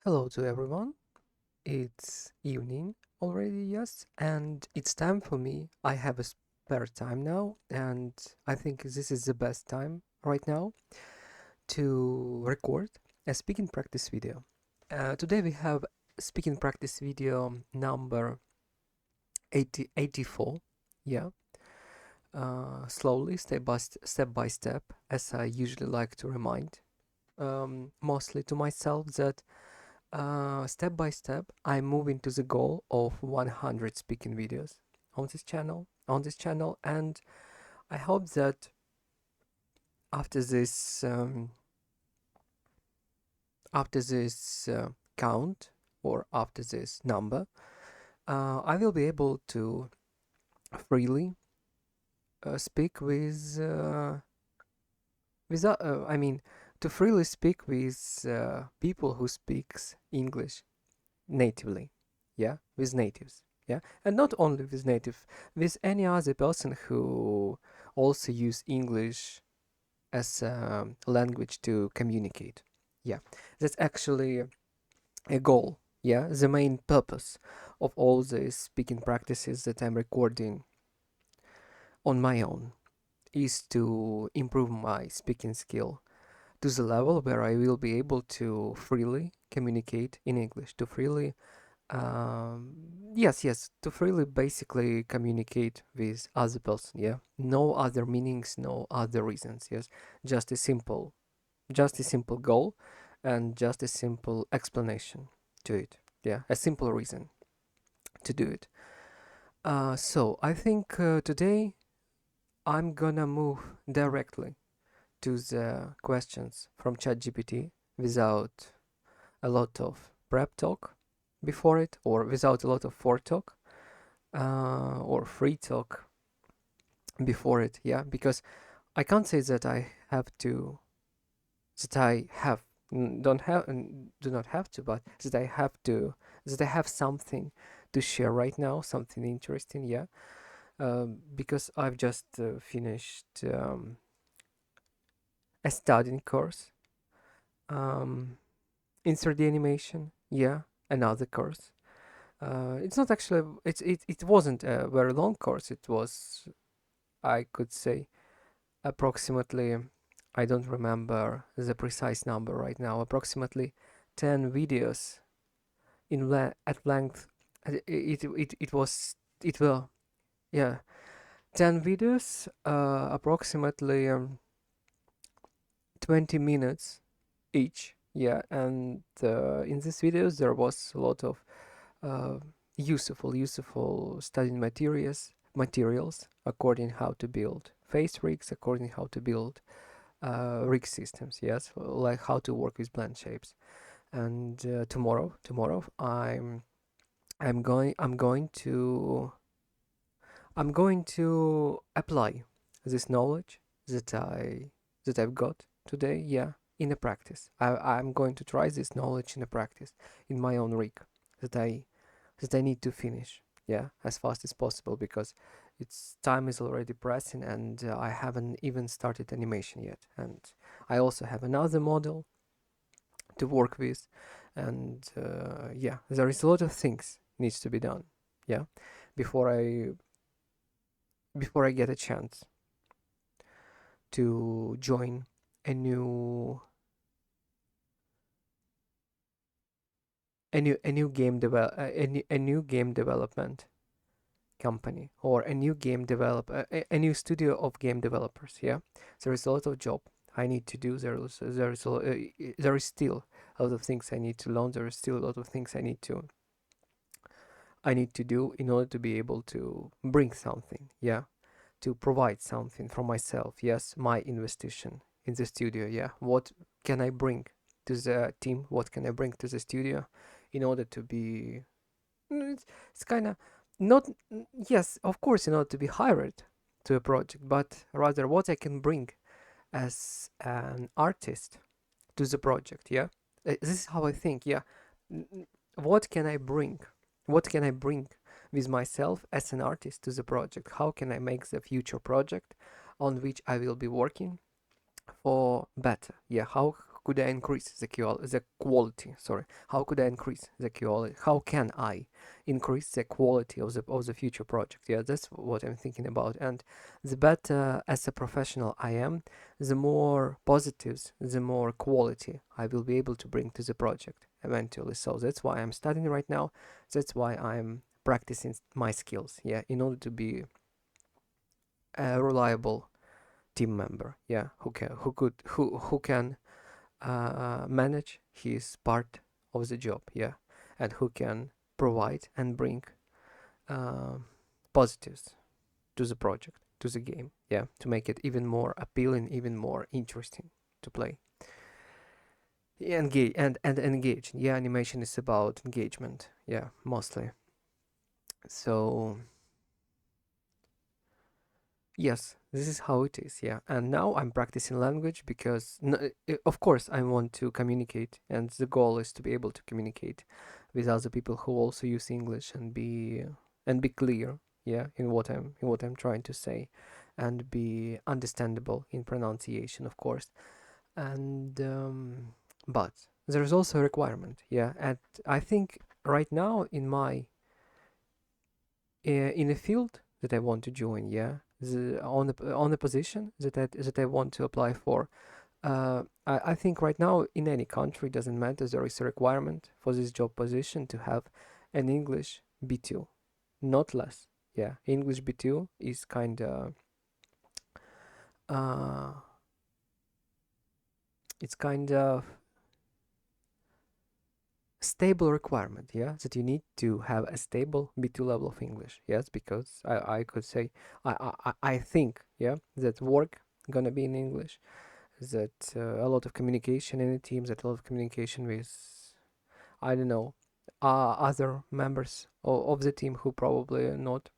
Hello to everyone. It's evening already, yes, and it's time for me. I have a spare time now, and I think this is the best time right now to record a speaking practice video. Today we have speaking practice video number 84. Yeah, slowly, step by step, as I usually like to remind, mostly to myself that step by step, I'm moving to the goal of 100 speaking videos on this channel, and I hope that after this count or after this number, I will be able to freely speak I mean, to freely speak with people who speaks English natively, yeah, with natives, yeah, and not only with native, with any other person who also use English as a language to communicate. Yeah, that's actually a goal. Yeah, the main purpose of all the speaking practices that I'm recording on my own is to improve my speaking skill to the level where I will be able to freely communicate in English, to freely yes, to freely basically communicate with other person, yeah. No other meanings, no other reasons, yes. Just a simple, just a simple goal and just a simple explanation to it. Yeah, a simple reason to do it. So I think today I'm gonna move directly to the questions from ChatGPT without a lot of prep talk before it or without a lot of foretalk or free talk before it, yeah, because I can't say that I have to, that I have, don't have, do not have to, but that I have to, that I have something to share right now, something interesting, yeah, because I've just finished a studying course um, in 3D animation, yeah, another course. It's not actually, it wasn't a very long course, it was, I could say, approximately, I don't remember the precise number right now, approximately 10 videos at length. It was, it will, yeah, 10 videos, approximately 20 minutes each. Yeah, and in these videos there was a lot of uh, useful studying materials according how to build face rigs, according how to build rig systems, yes, like how to work with blend shapes. And tomorrow I'm going to apply this knowledge that I've got today, yeah, in a practice. I'm going to try this knowledge in a practice in my own rig that I need to finish, yeah, as fast as possible because its time is already pressing and I haven't even started animation yet. And I also have another model to work with, and yeah, there is a lot of things needs to be done, yeah, before I get a chance to join a new a new game development company or a new a new studio of game developers. Yeah, there is a lot of job I need to do. There is still a lot of things I need to learn. There is still a lot of things I need to do in order to be able to bring something. Yeah, to provide something for myself. Yes, my investigation in the studio. Yeah, what can I bring to the team? What can I bring to the studio in order to be? It's kind of not. Yes, of course, in order to be hired to a project, but rather what I can bring as an artist to the project. Yeah, this is how I think. Yeah, what can I bring? What can I bring with myself as an artist to the project? How can I make the future project on which I will be working for better? Yeah, how could I increase the quality? Sorry, how could I increase the quality? How can I increase the quality of the future project? Yeah, that's what I'm thinking about. And the better as a professional I am, the more positives, the more quality I will be able to bring to the project eventually. So that's why I'm studying right now. That's why I'm practicing my skills. Yeah, in order to be a reliable team member. Yeah, who can manage his part of the job. Yeah, and who can provide and bring uh, positives to the project, to the game. Yeah, to make it even more appealing, even more interesting to play. Engage and engage. Yeah, animation is about engagement. Yeah, mostly. So yes, this is how it is. Yeah, and now I'm practicing language because, of course, I want to communicate, and the goal is to be able to communicate with other people who also use English and be clear. Yeah, in what I'm trying to say, and be understandable in pronunciation, of course. And but there is also a requirement. Yeah, and I think right now in a field that I want to join, yeah, on the position that I want to apply for. I think right now in any country, doesn't matter, there is a requirement for this job position to have an English B2, not less. Yeah, English B2 is kind of uh, it's kind of stable requirement, yeah, that you need to have a stable B2 level of English. Yes, because I could say I think, yeah, that work gonna be in English, that a lot of communication in the team, that a lot of communication with, I don't know, other members of the team who probably are not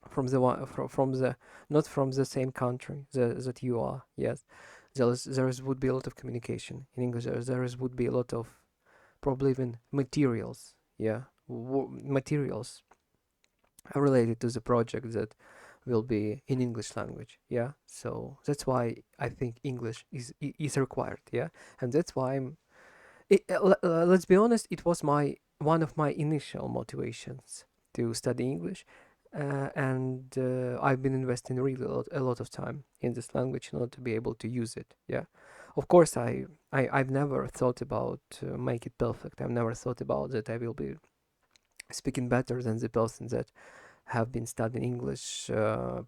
from the one from the not from the same country that you are. Yes, there is would be a lot of communication in English. Would be a lot of probably even materials. Yeah, materials related to the project that will be in English language. Yeah, so that's why I think English is required. Yeah, and that's why let's be honest, it was my one of my initial motivations to study English, and I've been investing really a lot of time in this language in order to be able to use it. Yeah, of course, I've never thought about make it perfect. I've never thought about that I will be speaking better than the person that have been studying English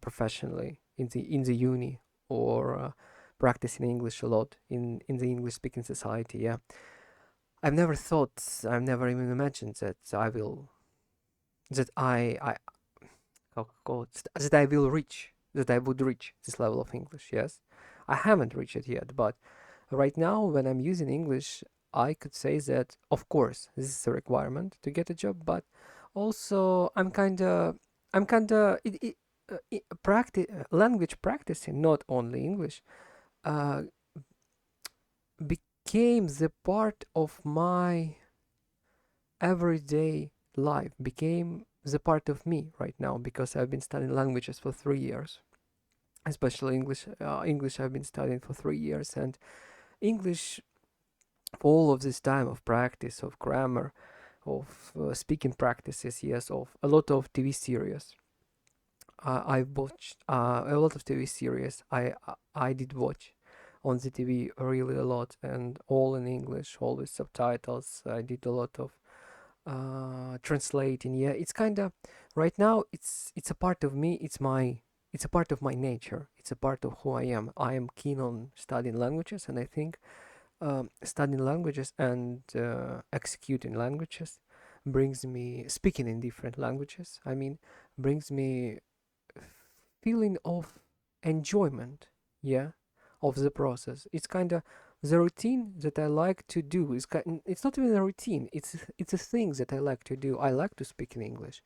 professionally in the uni, or practicing English a lot in the English speaking society. Yeah, I've never even imagined that I will, that I how call it, that I will reach, that I would reach this level of English. Yes, I haven't reached it yet, but right now when I'm using English, I could say that of course this is a requirement to get a job, but also I'm kinda language practicing, not only English, uh, became the part of my everyday life, became the part of me right now, because I've been studying languages for 3 years, especially English. English I've been studying for 3 years, and English, for all of this time of practice, of grammar, of speaking practices, yes, of a lot of TV series. I've watched a lot of TV series. I did watch on the TV really a lot, and all in English, all with subtitles. I did a lot of translating. Yeah, it's kind of right now. It's a part of me. It's a part of my nature. It's a part of who I am. I am keen on studying languages, and I think studying languages and executing languages brings me speaking in different languages. I mean, brings me feeling of enjoyment. Yeah, of the process. It's kind of the routine that I like to do. It's not even a routine. It's a thing that I like to do. I like to speak in English.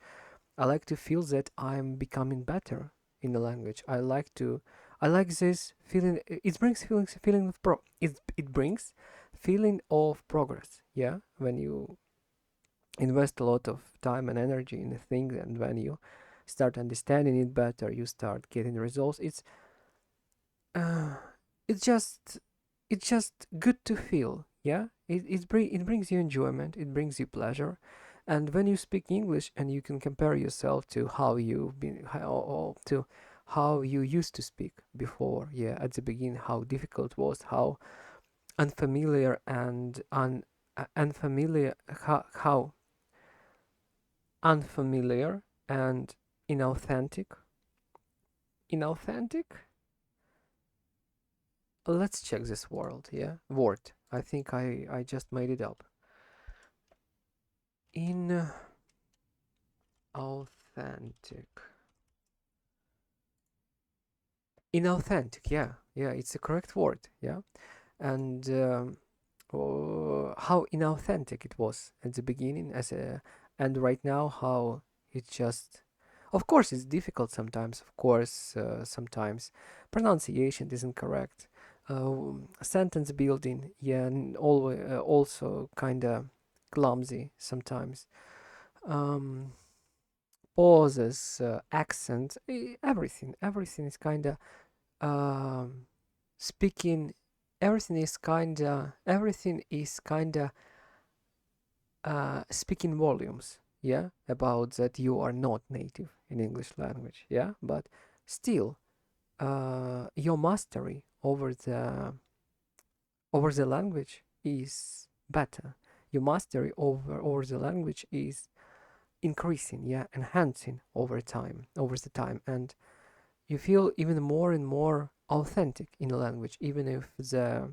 I like to feel that I'm becoming better in the language. I like this feeling. It brings feeling of it brings feeling of progress. Yeah, when you invest a lot of time and energy in a thing, and when you start understanding it better, you start getting results. Uh, it's just it's just good to feel. Yeah, it brings you enjoyment, it brings you pleasure. And when you speak English and you can compare yourself to how you've been to how you used to speak before, yeah, at the beginning, how difficult it was, how unfamiliar and unfamiliar, how unfamiliar and inauthentic. Inauthentic? Let's check this word, yeah? Word. I think I just made it up. Inauthentic. Inauthentic, yeah. Yeah, it's the correct word, yeah? And how inauthentic it was at the beginning and right now how it just, of course it's difficult sometimes, of course sometimes pronunciation isn't correct, sentence building, yeah, and always also kind of clumsy sometimes, um, pauses, accent, everything is kind of um, speaking, everything is kinda speaking volumes, yeah, about that you are not native in English language, yeah, but still, your mastery over the language is better. Your mastery over the language is increasing, yeah, enhancing over the time, and you feel even more and more authentic in a language, even if the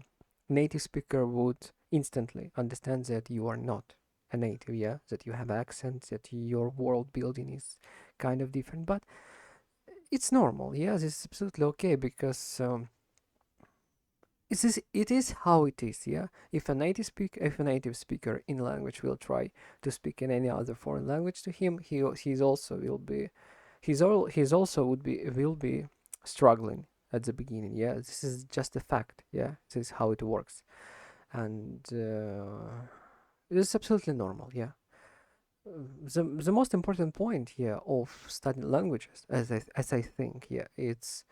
native speaker would instantly understand that you are not a native, yeah, that you have accents, that your world building is kind of different, but it's normal, yeah, this is absolutely okay because it is how it is, yeah. If a native speaker in language will try to speak in any other foreign language to him, he's also will be he's also will be struggling at the beginning. Yeah, this is just a fact. Yeah, this is how it works, and it's absolutely normal. Yeah, the most important point here of studying languages, as I think, yeah, it's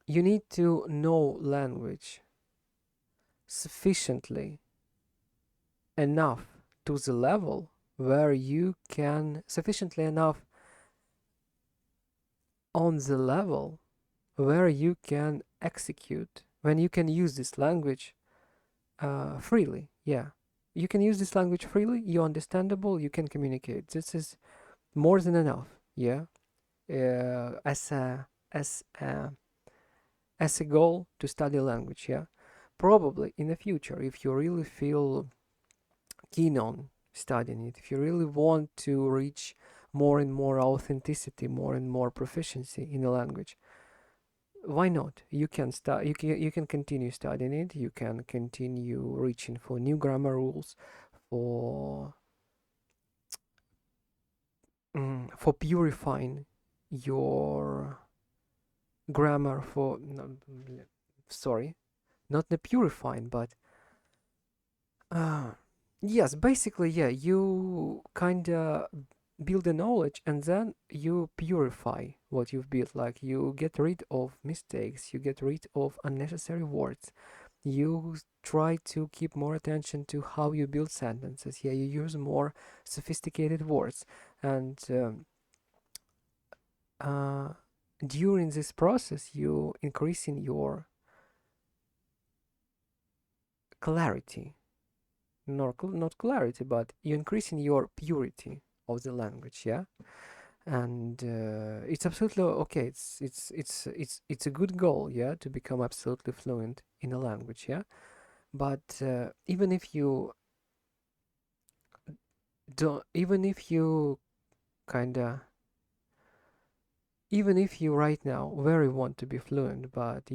you need to know language sufficiently enough to the level where you can sufficiently enough on the level where you can execute, when you can use this language freely. Yeah, you can use this language freely. You're understandable. You can communicate. This is more than enough. Yeah, as a goal to study language. Yeah, probably in the future, if you really feel keen on studying it, if you really want to reach more and more authenticity, more and more proficiency in a language, why not? You can continue studying it. You can continue reaching for new grammar rules, for for purifying your grammar. For no, sorry, not the purifying, but uh, yes, basically, yeah. You kinda build the knowledge and then you purify what you've built. Like you get rid of mistakes, you get rid of unnecessary words. You try to keep more attention to how you build sentences. Yeah, you use more sophisticated words, and uh, during this process, you increasing your clarity, not clarity, but you increasing your purity of the language. Yeah, and it's absolutely okay. It's a good goal. Yeah, to become absolutely fluent in a language. Yeah, but even if you kinda even if you right now very want to be fluent, but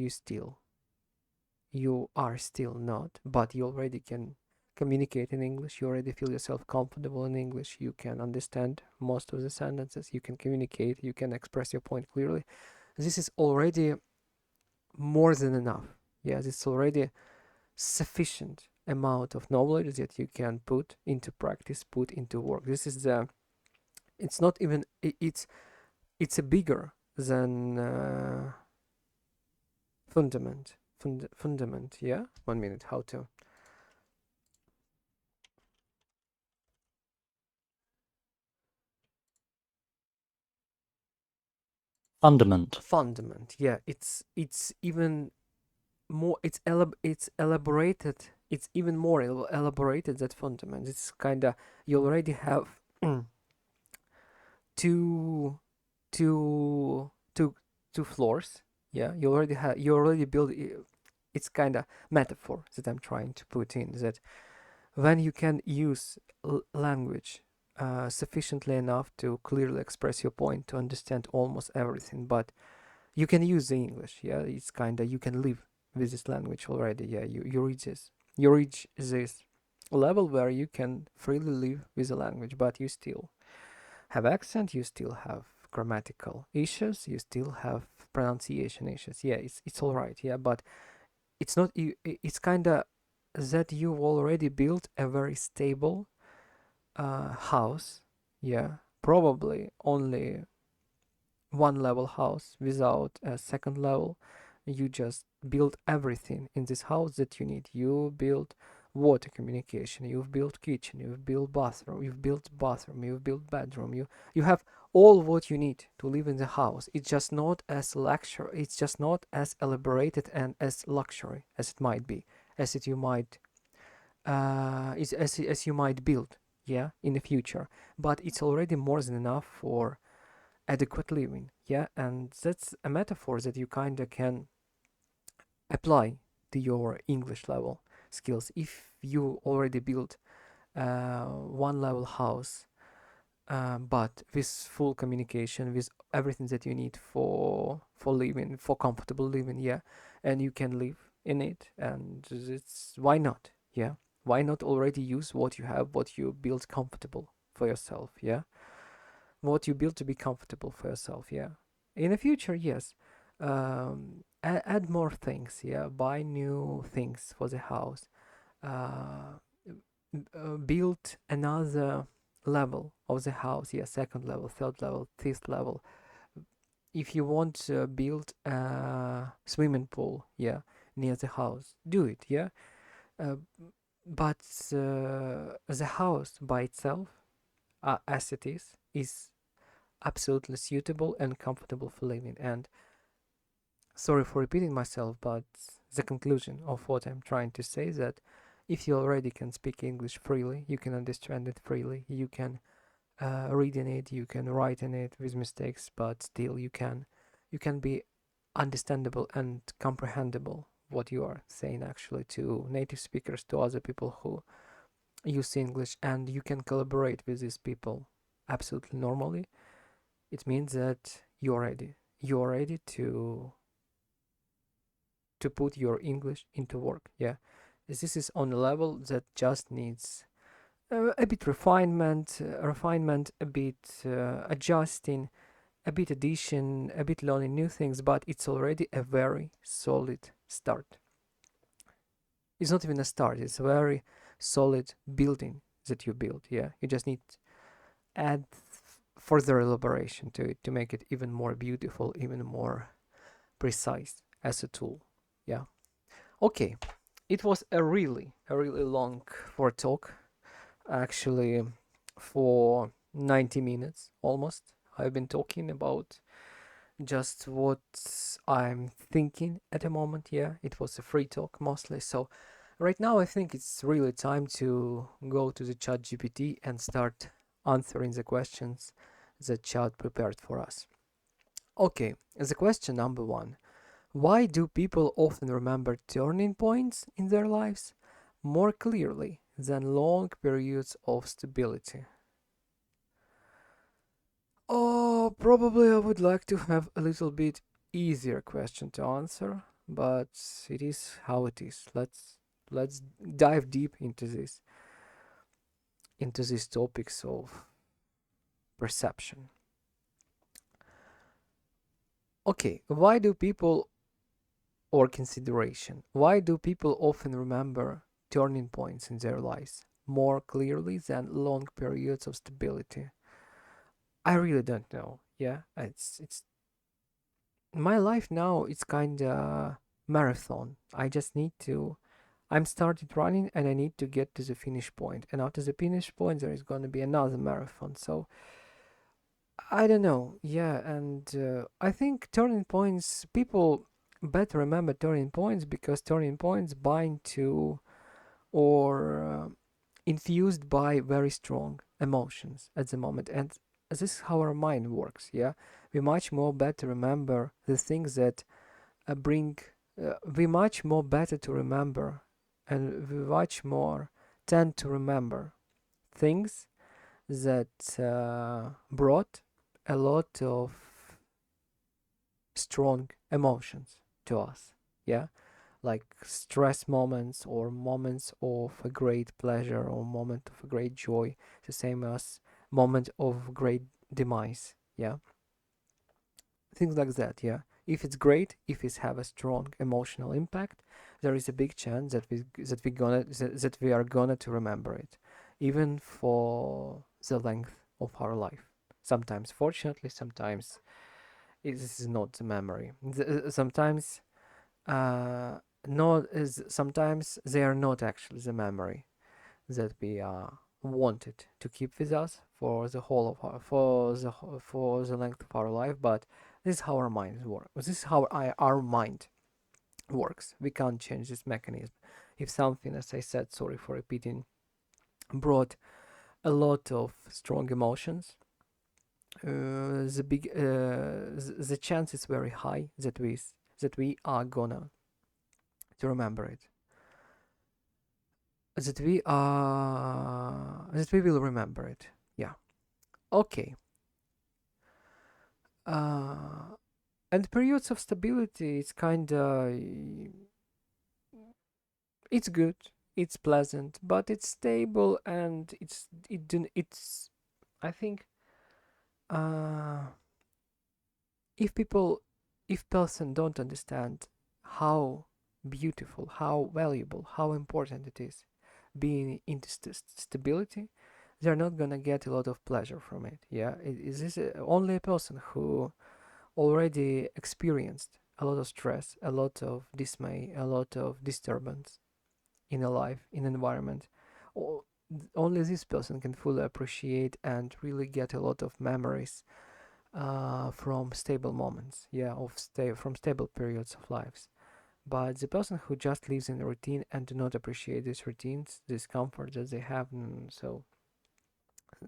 you are still not, but you already can communicate in English, you already feel yourself comfortable in English, you can understand most of the sentences, you can communicate, you can express your point clearly. This is already more than enough. Yes, it's already sufficient amount of knowledge that you can put into practice, put into work. This is the it's not even it's a bigger than fundament. Fundament, yeah. 1 minute. How to Fundament. fundament? Yeah, it's even more. It's elaborated. It's even more elaborated than fundament. It's kinda you already have two two two two floors. Yeah, you already build. It's kinda metaphor that I'm trying to put in that when you can use language sufficiently enough to clearly express your point to understand almost everything, but you can use the English. Yeah, it's kinda you can live with this language already. Yeah, you reach this level where you can freely live with the language, but you still have accent, you still have grammatical issues, you still have pronunciation issues. Yeah, it's all right. Yeah, but it's not you. It's kinda that you've already built a very stable house. Yeah, probably only one level house without a second level. You just build everything in this house that you need. You build water communication, you've built kitchen, you've built bathroom, you've built bedroom. You have all what you need to live in the house. It's just not as luxury. It's just not as elaborated and as luxury as it might be, as it you might as you might build, yeah, in the future. But it's already more than enough for adequate living, yeah, and that's a metaphor that you kind of can apply to your English level skills. If you already built one level house, but with full communication, with everything that you need for living, for comfortable living, yeah, and you can live in it, and it's why not, yeah, why not already use what you have, what you build comfortable for yourself, yeah, what you build to be comfortable for yourself, yeah. In the future, yes, add more things, yeah, buy new things for the house, uh, build another level of the house, yeah, second level, third level, fifth level. If you want to build a swimming pool, yeah, near the house, do it, yeah. uh, but the house by itself, as it is absolutely suitable and comfortable for living. And sorry for repeating myself, but the conclusion of what I'm trying to say is that if you already can speak English freely, you can understand it freely, you can read in it, you can write in it with mistakes, but still you can be understandable and comprehensible what you are saying actually to native speakers, to other people who use English, and you can collaborate with these people absolutely normally. It means that you're ready. You're ready to put your English into work. Yeah, this is on a level that just needs a bit refinement, a bit adjusting, a bit addition, a bit learning new things, but it's already a very solid start. It's not even a start, it's a very solid building that you build. Yeah, you just need to add further elaboration to it to make it even more beautiful, even more precise as a tool. Yeah. Okay. It was a really long for talk. Actually, for 90 minutes almost. I've been talking about just what I'm thinking at the moment. Yeah, it was a free talk mostly. So right now I think it's really time to go to the chat GPT and start answering the questions the chat prepared for us. Okay, the question number one. Why do people often remember turning points in their lives more clearly than long periods of stability? Oh, probably I would like to have a little bit easier question to answer, but it is how it is. Let's dive deep into these topics of perception. Okay, why do people or consideration? Why do people often remember turning points in their lives more clearly than long periods of stability? I really don't know. Yeah, it's my life now. It's kind of marathon. I'm started running and I need to get to the finish point. And after the finish point, there is going to be another marathon. So I don't know. Yeah, and I think turning points, people better remember turning points because turning points bind to or infused by very strong emotions at the moment. And this is how our mind works. Yeah, we much more better remember the things that we much more better to remember, and we much more tend to remember things that brought a lot of strong emotions to us. Yeah, like stress moments or moments of a great pleasure or moment of a great joy, the same as moment of great demise. Yeah, things like that. Yeah, if it's great, if it's have a strong emotional impact, there is a big chance that we are gonna to remember it, even for the length of our life. Sometimes fortunately, sometimes this is not the memory. Sometimes not is sometimes they are not actually the memory that we wanted to keep with us for the whole of for the length of our life, but this is how our minds work. This is how our mind works. We can't change this mechanism. If something, as I said, sorry for repeating, brought a lot of strong emotions, the chance is very high that we are gonna to remember it, that we will remember it. Yeah. Okay. uh and periods of stability, it's kind of, it's good, it's pleasant, but it's stable, and it's I think, uh if people, if person don't understand how beautiful, how valuable, how important it is being into stability, they're not gonna get a lot of pleasure from it. Yeah, is this only a person who already experienced a lot of stress, a lot of dismay, a lot of disturbance in a life, in an environment. o- Only this person can fully appreciate and really get a lot of memories from stable moments, yeah, from stable periods of lives. But the person who just lives in a routine and do not appreciate these routines, this comfort that they have, so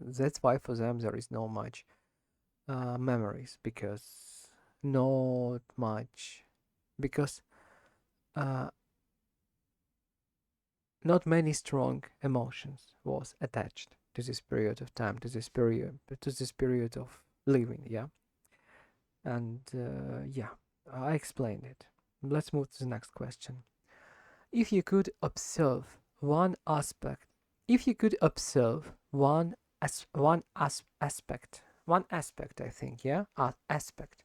that's why for them there is no much memories, because not much, because uh, not many strong emotions was attached to this period of time, to this period of living. Yeah, and yeah, I explained it. Let's move to the next question. If you could observe one aspect, if you could observe one aspect, I think, yeah, aspect.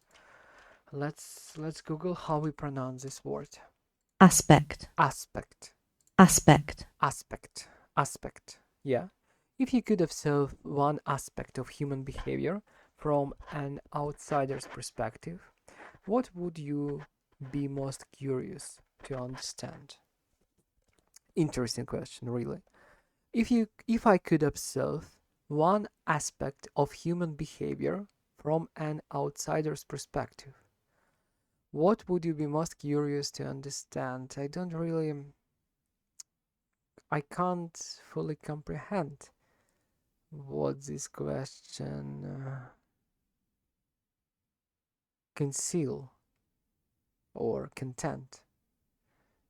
Let's Google how we pronounce this word. Aspect. Aspect. Aspect. Aspect. Aspect. Yeah. If you could observe one aspect of human behavior from an outsider's perspective, what would you be most curious to understand? Interesting question, really. If I could observe one aspect of human behavior from an outsider's perspective, what would you be most curious to understand? I can't fully comprehend what this question conceal or content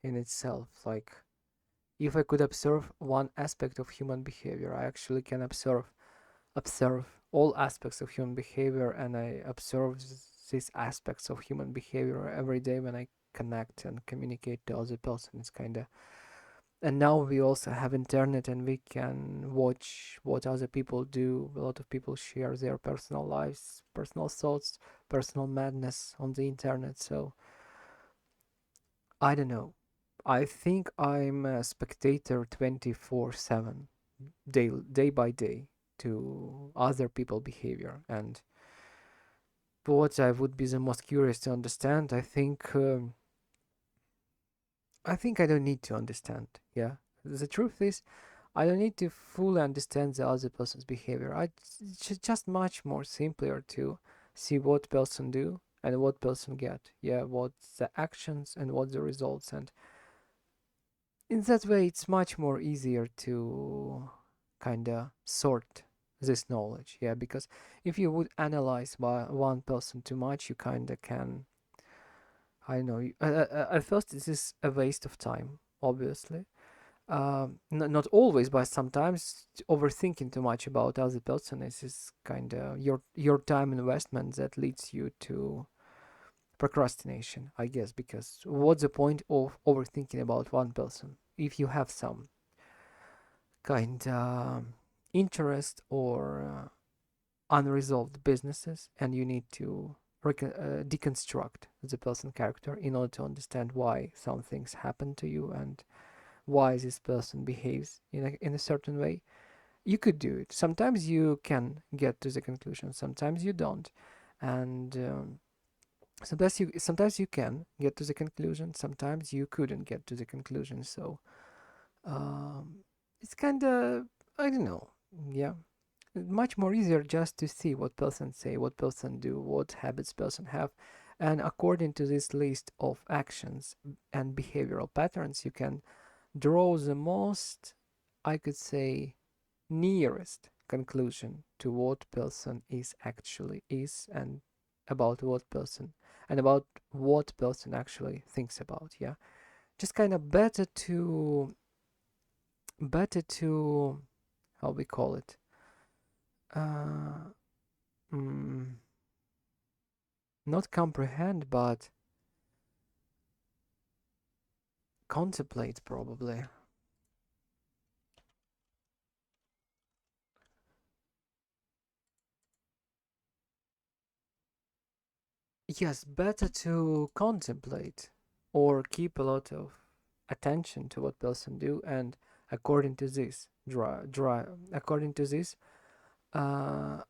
in itself. Like, if I could observe one aspect of human behavior, I actually can observe all aspects of human behavior, and I observe these aspects of human behavior every day when I connect and communicate to other person. It's kind of, and now we also have internet and we can watch what other people do. A lot of people share their personal lives, personal thoughts, personal madness on the internet. So I don't know. I think I'm a spectator 24/7, day by day, to other people behavior. And what I would be the most curious to understand, I think, I think I don't need to understand. Yeah, the truth is, I don't need to fully understand the other person's behavior. It's just much more simpler to see what person do and what person get. Yeah, what's the actions and what the results, and in that way, it's much more easier to kind of sort this knowledge. Yeah, because if you would analyze one person too much, you kind of can. I know. At first, this is a waste of time, obviously. Not always, but sometimes overthinking too much about other person is kind of your time investment that leads you to procrastination, I guess. Because what's the point of overthinking about one person if you have some kind interest or unresolved businesses and you need to deconstruct the person character in order to understand why some things happen to you and why this person behaves in a certain way. You could do it. Sometimes you can get to the conclusion, sometimes you don't. And sometimes you can get to the conclusion, sometimes you couldn't get to the conclusion. So um, it's kind of, I don't know, yeah, much more easier just to see what person say, what person do, what habits person have, and according to this list of actions and behavioral patterns, you can draw the most, I could say, nearest conclusion to what person is actually is and about what person and about what person actually thinks about. Yeah, just kind of better to how we call it, uh mm, not comprehend but contemplate probably. Yes, better to contemplate or keep a lot of attention to what person do and according to this according to this uh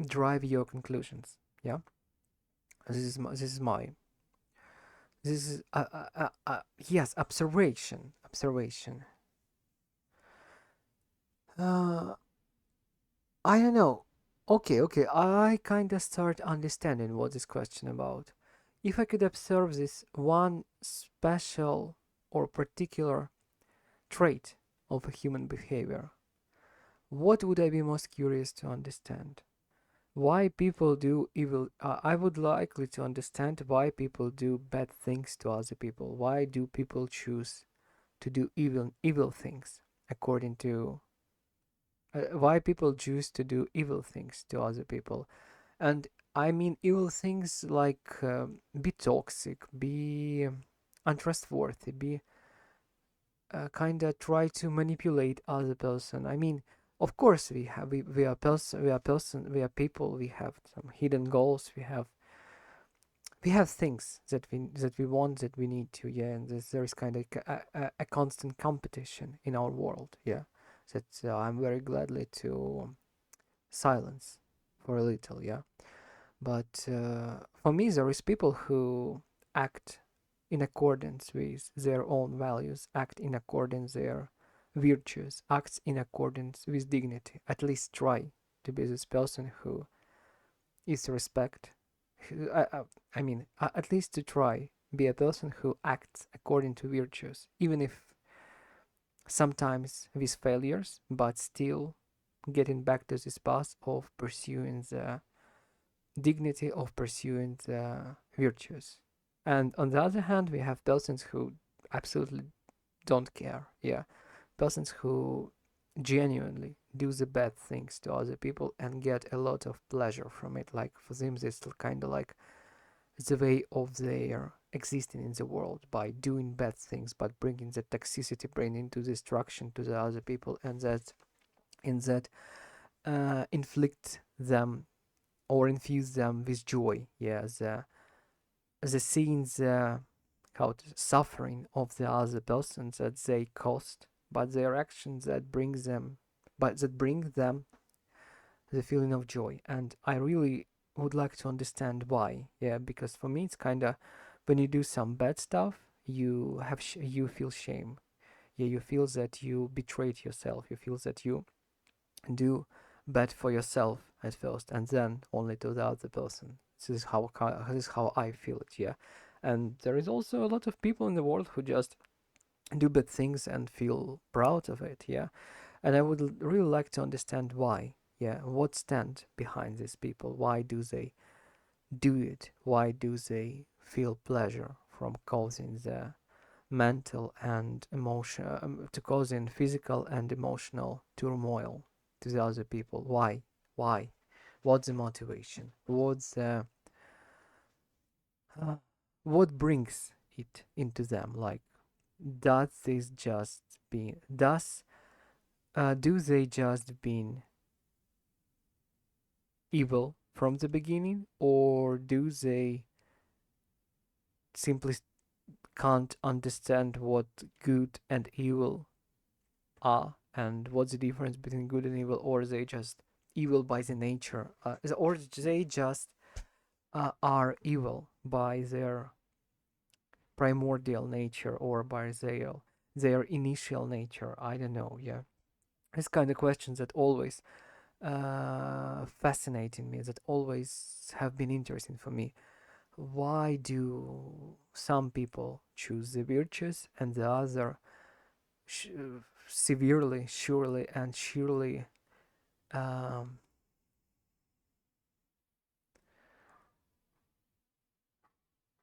drive your conclusions. Yeah, this is yes, observation. uh I don't know. Okay, I kind of start understanding what this question about. If I could observe this one special or particular trait of a human behavior, what would I be most curious to understand? Why people do evil? I would likely to understand why people do bad things to other people. Why do people choose to do evil things according to why people choose to do evil things to other people? And I mean evil things like be toxic, be untrustworthy, be kind of try to manipulate other person. I mean, of course we are people. We have some hidden goals. We have things that we want, that we need to. Yeah, and there is kind of a constant competition in our world. Yeah, that I'm very gladly to silence for a little. Yeah. But for me, there is people who act in accordance with their own values, act in accordance their virtues, acts in accordance with dignity. At least try to be this person who is respect. I mean, at least to try be a person who acts according to virtues, even if sometimes with failures, but still getting back to this path of pursuing the dignity, of pursuing the virtues. And on the other hand, we have persons who absolutely don't care. Yeah, persons who genuinely do the bad things to other people and get a lot of pleasure from it. Like for them, it's kind of like the way of their existing in the world by doing bad things, but bringing the toxicity, bringing to destruction to the other people, and that inflict them or infuse them with joy. Yeah, the scenes, how to, suffering of the other person that they caused, but their actions that bring them the feeling of joy. And I really would like to understand why. Yeah, because for me it's kind of when you do some bad stuff, you feel shame. Yeah, you feel that you betrayed yourself. You feel that you do bad for yourself at first, and then only to the other person. This is how I feel it. Yeah, and there is also a lot of people in the world who just do bad things and feel proud of it. Yeah, and I would really like to understand why. Yeah, what stand behind these people? Why do they do it? Why do they feel pleasure from causing the mental and emotion to causing physical and emotional turmoil to the other people? Why? What's the motivation? Uh, what brings it into them? Like, does this just be does do they just been evil from the beginning, or do they simply can't understand what good and evil are, and what's the difference between good and evil, or they just evil by the nature, or they just are evil by their primordial nature, or by their initial nature. I don't know. Yeah, it's kind of questions that always fascinating me, that always have been interesting for me. Why do some people choose the virtues and the other sh- severely, surely, and surely um,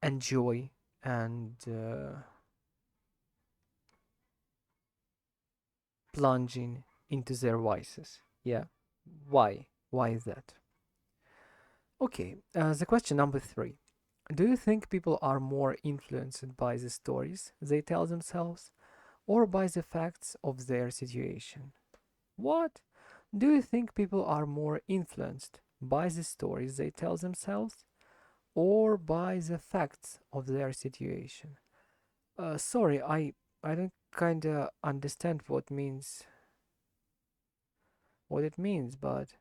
enjoy and plunging into their vices? Yeah, why? Why is that? Okay, the question number three. Do you think people are more influenced by the stories they tell themselves or by the facts of their situation? What? Do you think people are more influenced by the stories they tell themselves or by the facts of their situation? Sorry, I don't kinda understand what it means, but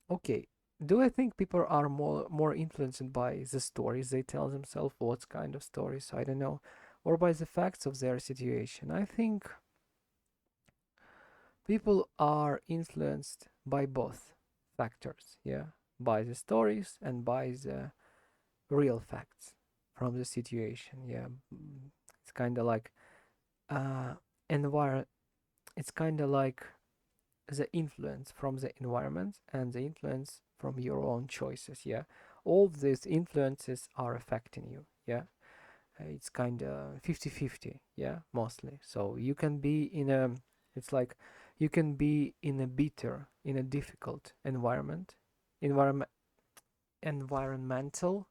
okay. Do I think people are more influenced by the stories they tell themselves? What kind of stories? I don't know. Or by the facts of their situation? I think people are influenced by both factors, yeah, by the stories and by the real facts from the situation. Yeah. It's kind of like uh envir it's kind of like the influence from the environment and the influence from your own choices. Yeah, all these influences are affecting you. Yeah. It's kind of 50-50. Yeah, mostly. So you can be in a it's like you can be in a bitter, in a difficult environment environmental,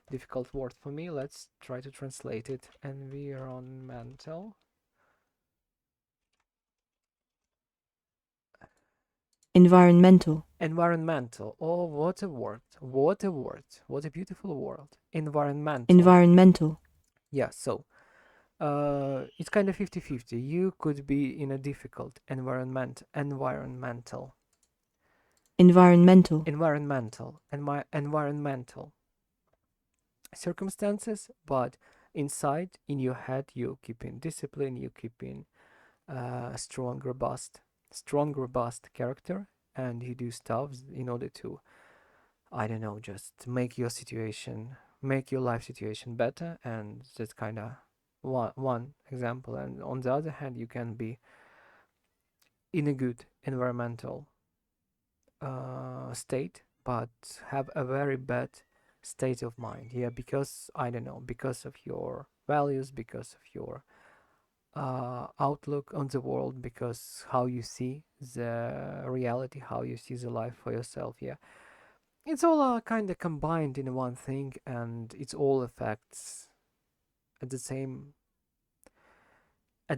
difficult word for me. Let's try to translate it. environmental, Environmental. Oh, what a word. What a word. What a beautiful word. Environmental. environmental, Yeah, so it's kind of 50-50. You could be in a difficult environmental, environmental circumstances, but inside, in your head, you keep in discipline, you keep in strong, robust character, and you do stuff in order to, I don't know, just make your life situation better, and that's kind of one example. And on the other hand, you can be in a good environmental state, but have a very bad state of mind. Yeah, because I don't know, because of your values, because of your outlook on the world, because how you see the reality, how you see the life for yourself. Yeah, it's all kind of combined in one thing, and it's all affects at the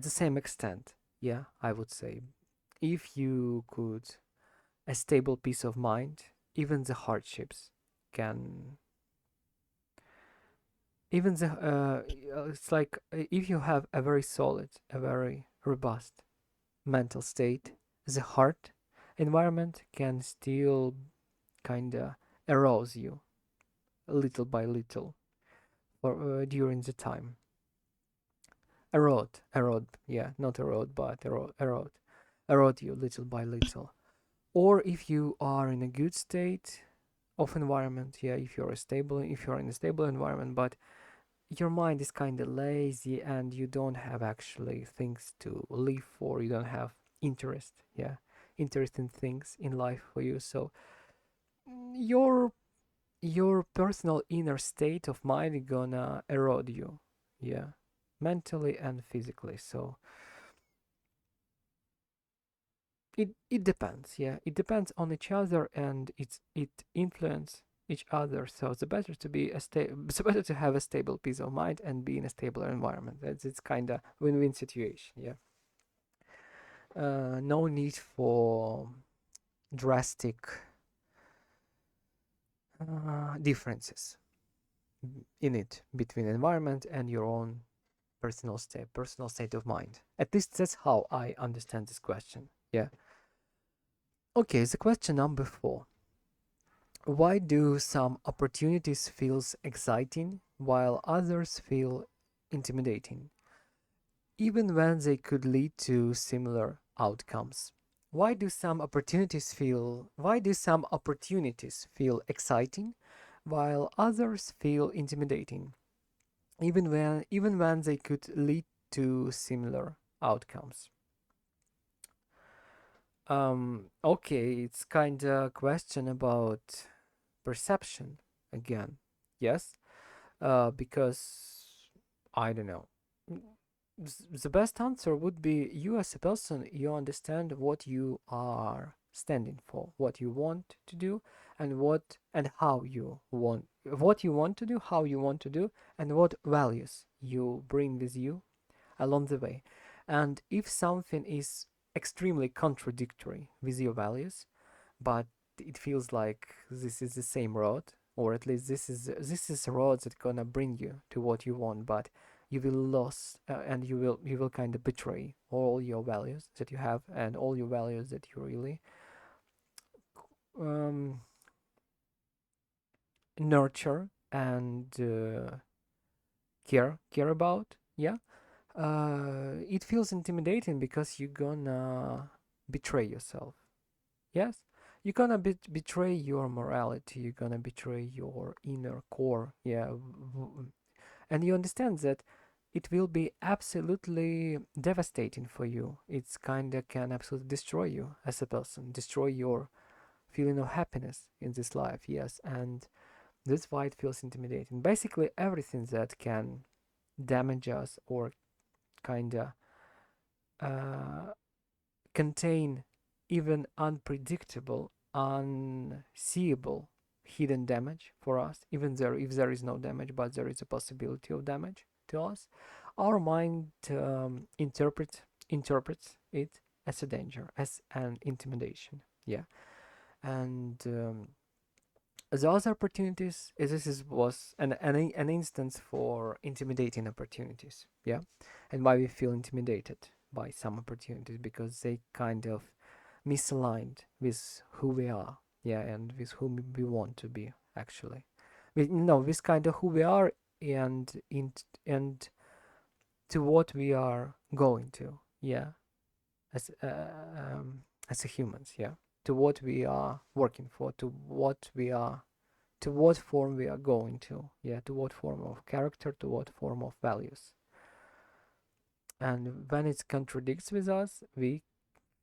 same extent. Yeah, I would say, if you could a stable peace of mind, even the hardships can, even the it's like if you have a very solid, a very robust mental state, the heart environment can still kind of erode you little by little for during the time. erode, yeah, not erode, but erode you little by little. Or if you are in a good state of environment, yeah, if you're in a stable environment, but your mind is kind of lazy and you don't have actually things to live for, you don't have interest, yeah, interest in things in life for you. So your personal inner state of mind is gonna erode you, yeah, mentally and physically. So it depends, yeah, it depends on each other, and it influence each other. So it's better to be it's better to have a stable peace of mind and be in a stable environment. It's kind of win-win situation, yeah. No need for drastic differences in it between environment and your own personal state of mind. At least that's how I understand this question, yeah. Okay, the question number 4. Why do some opportunities feels exciting while others feel intimidating, even when they could lead to similar outcomes? Why do some opportunities feel exciting while others feel intimidating, even when they could lead to similar outcomes? Okay, it's kind of question about perception again. Yes, because I don't know. The best answer would be you as a person, you understand what you are standing for, what you want to do, and how you want what you want to do, how you want to do, and what values you bring with you along the way. And if something is extremely contradictory with your values, but it feels like this is the same road, or at least this is a road that's gonna bring you to what you want, but you will lose, and you will kind of betray all your values that you have and all your values that you really um, nurture and care about, yeah. It feels intimidating because you're gonna betray yourself. Yes, you're gonna betray your morality. You're gonna betray your inner core. Yeah, and you understand that it will be absolutely devastating for you. It's kinda can absolutely destroy you as a person, destroy your feeling of happiness in this life. Yes, and that's why it feels intimidating. Basically, everything that can damage us or kinda uh, contain even unpredictable, unseeable hidden damage for us, even there if there is no damage, but there is a possibility of damage to us, our mind interprets it as a danger, as an intimidation. Yeah, and the other opportunities was an instance for intimidating opportunities. Yeah, and why we feel intimidated by some opportunities because they kind of misaligned with who we are, yeah, and with whom we want to be actually. With kind of who we are and to what we are going to, yeah, as as a humans, yeah, to what we are working for, to what form we are going to, yeah, to what form of character, to what form of values. And when it contradicts with us, we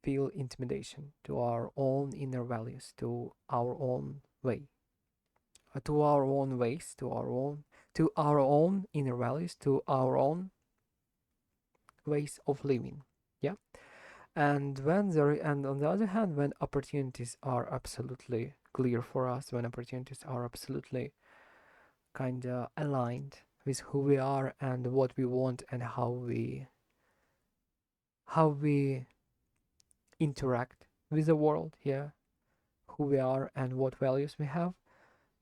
feel intimidation to our own inner values, to our own way, to our own ways, to our own inner values, to our own ways of living. Yeah. And on the other hand, when opportunities are absolutely clear for us, when opportunities are absolutely kind of aligned with who we are and what we want and how we interact with the world, yeah, who we are and what values we have.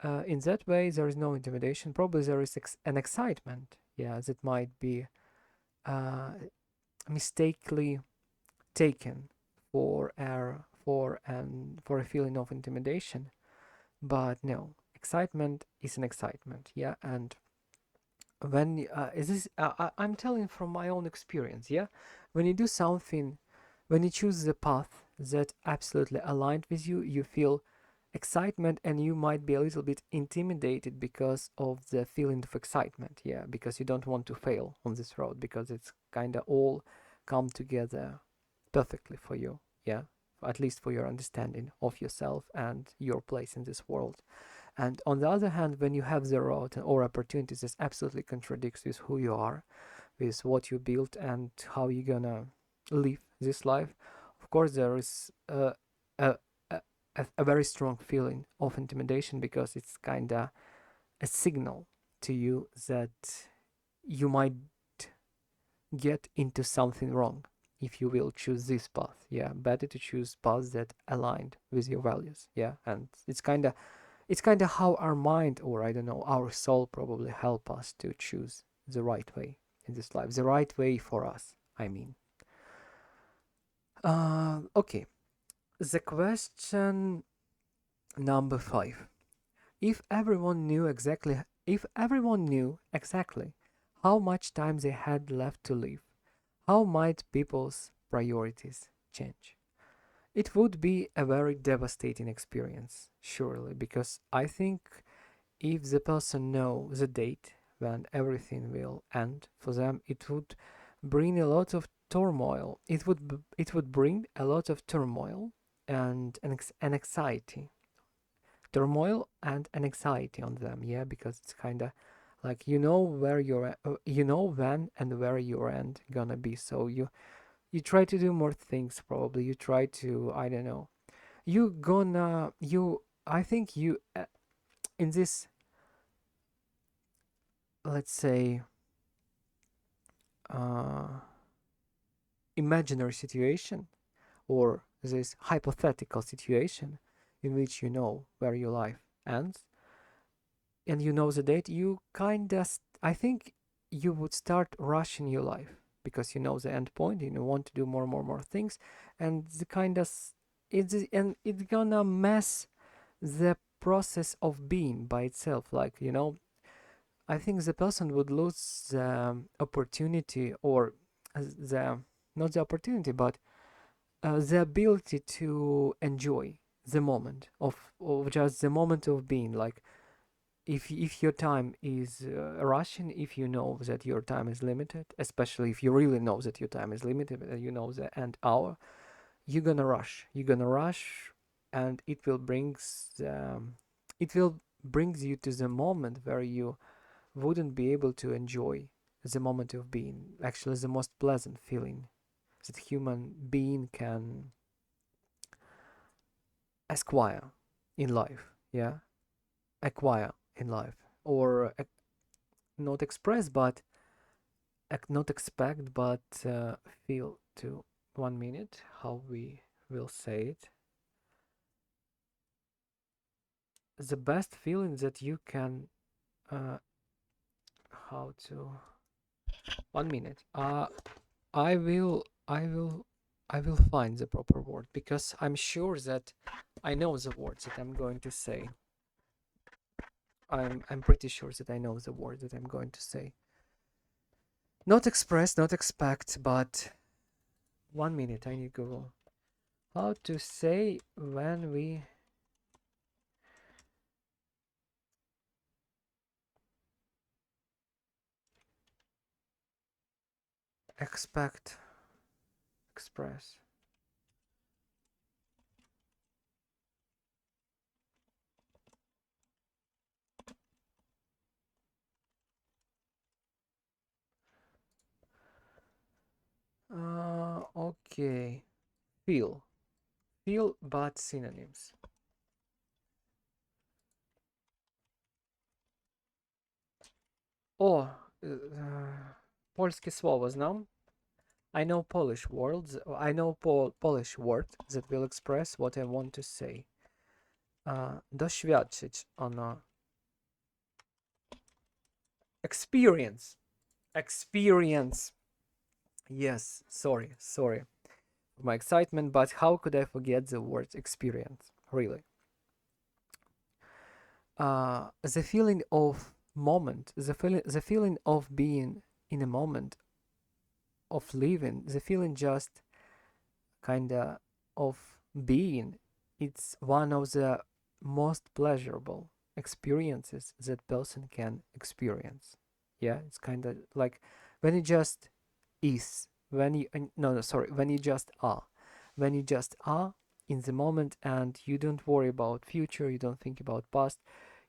In that way, there is no intimidation. Probably there is an excitement, yeah, that might be uh, mistakenly taken for a feeling of intimidation. But no, excitement is an excitement, yeah, and when is this I'm telling from my own experience, yeah. When you do something, when you choose the path that absolutely aligned with you, you feel excitement, and you might be a little bit intimidated because of the feeling of excitement, yeah, because you don't want to fail on this road, because it's kind of all come together perfectly for you, yeah, at least for your understanding of yourself and your place in this world. And on the other hand, when you have the road or opportunities that absolutely contradicts with who you are, with what you built and how you're gonna live this life, of course there is a, a, a very strong feeling of intimidation, because it's kinda a signal to you that you might get into something wrong if you will choose this path. Yeah, better to choose paths that aligned with your values. Yeah, and it's kind of how our mind, or I don't know, our soul probably help us to choose the right way in this life, the right way for us, I mean. Okay, the question number 5. If everyone knew exactly how much time they had left to live, how might people's priorities change? It would be a very devastating experience, surely, because I think if the person know the date when everything will end for them, it would bring a lot of turmoil. It would bring a lot of turmoil and an anxiety, turmoil and an anxiety on them. Yeah, because it's kind of like where you know when and where your end gonna be. So you try to do more things. Probably you try to, I don't know. You gonna you I think you in this, let's say, uh, imaginary situation, or this hypothetical situation in which you know where your life ends and you know the date, you kind of, I think you would start rushing your life because you know the end point and you want to do more things, and the kind of it's gonna mess the process of being by itself. Like, I think the person would lose the opportunity, or the not the opportunity, but the ability to enjoy the moment of just the moment of being. Like, if your time is rushing, if you know that your time is limited, especially if you really know that your time is limited and you know the end hour, you're gonna rush, and it will brings you to the moment where you wouldn't be able to enjoy the moment of being, actually the most pleasant feeling that human being can acquire in life. Yeah, acquire in life, or not express, but not expect, but feel to. 1 minute, how we will say it. The best feeling that you can, uh, how to. 1 minute. I will, I will, I will find the proper word, because I'm sure that I know the words that I'm going to say. I'm pretty sure that I know the word that I'm going to say. Not express, not expect, but 1 minute. I need Google. How to say when we expect, express. Okay. Feel. Feel, but synonyms. О, польське слово знам. I know Polish words. I know Polish word that will express what I want to say. Doświadczyć ono. Experience. Experience. Yes, sorry for my excitement, but how could I forget the word experience? Really. The feeling of moment, the feeling of being in a moment, of living, the feeling just kinda of being, it's one of the most pleasurable experiences that person can experience. Yeah, it's kind of like when you just is, when you no, no, sorry, when you just are, when you just are in the moment, and you don't worry about future, you don't think about past,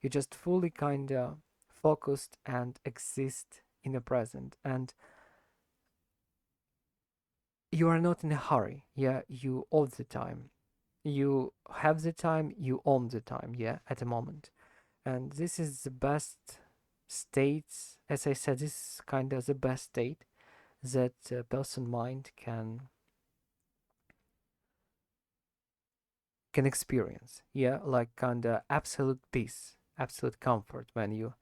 you just fully kind of focused and exist in the present, and you are not in a hurry. Yeah, you own the time, you have the time, you own the time, yeah, at the moment. And this is the best states, as I said, this is kind of the best state that a person mind can experience. Yeah, like kind of absolute peace, absolute comfort when you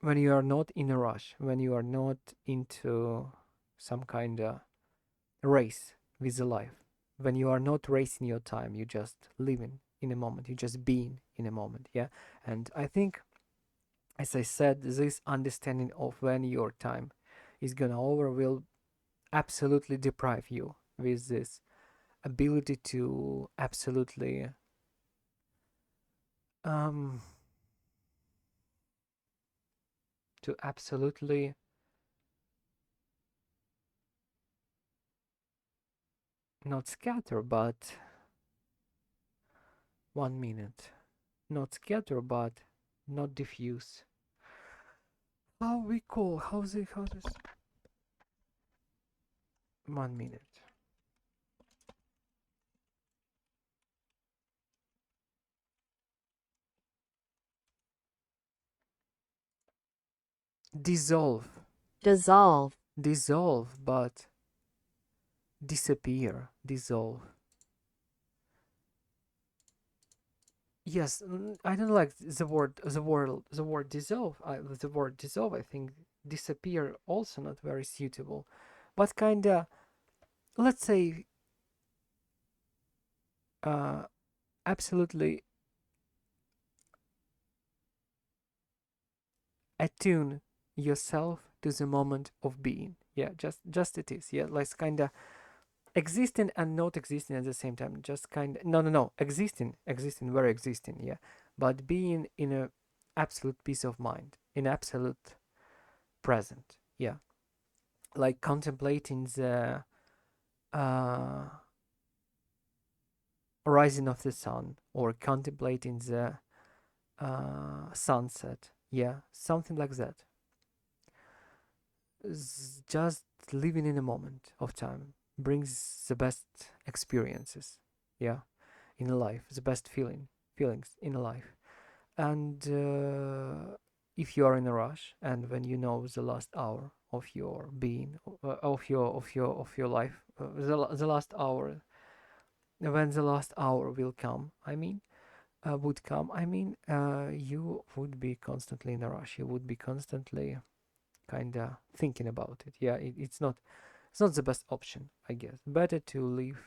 are not in a rush, when you are not into some kind of race with the life, when you are not racing your time, you just living in a moment, you just being in a moment. Yeah, and I think, as I said, this understanding of when your time is gonna over will absolutely deprive you with this ability um to absolutely not scatter, but 1 minute, not scatter, but not diffuse. How we call, how this 1 minute. Dissolve, dissolve, dissolve, but disappear, dissolve. Yes, I don't like the word dissolve. The word dissolve, I think disappear also not very suitable, but kinda, let's say, uh, absolutely attune yourself to the moment of being. Yeah, just it is. Yeah, like kinda existing and not existing at the same time. Just kind of, no, existing, very existing. Yeah, but being in a absolute peace of mind, in absolute present. Yeah, like contemplating the uh, rising of the sun, or contemplating the sunset. Yeah, something like that. Just living in a moment of time brings the best experiences. Yeah, in a life, the best feelings in a life. And if you are in a rush, and when you know the last hour of your being, of your life, the last hour, when the last hour will come, I mean, would come, I mean, you would be constantly in a rush. You would be constantly kind of thinking about it. Yeah, it's not the best option, I guess. Better to live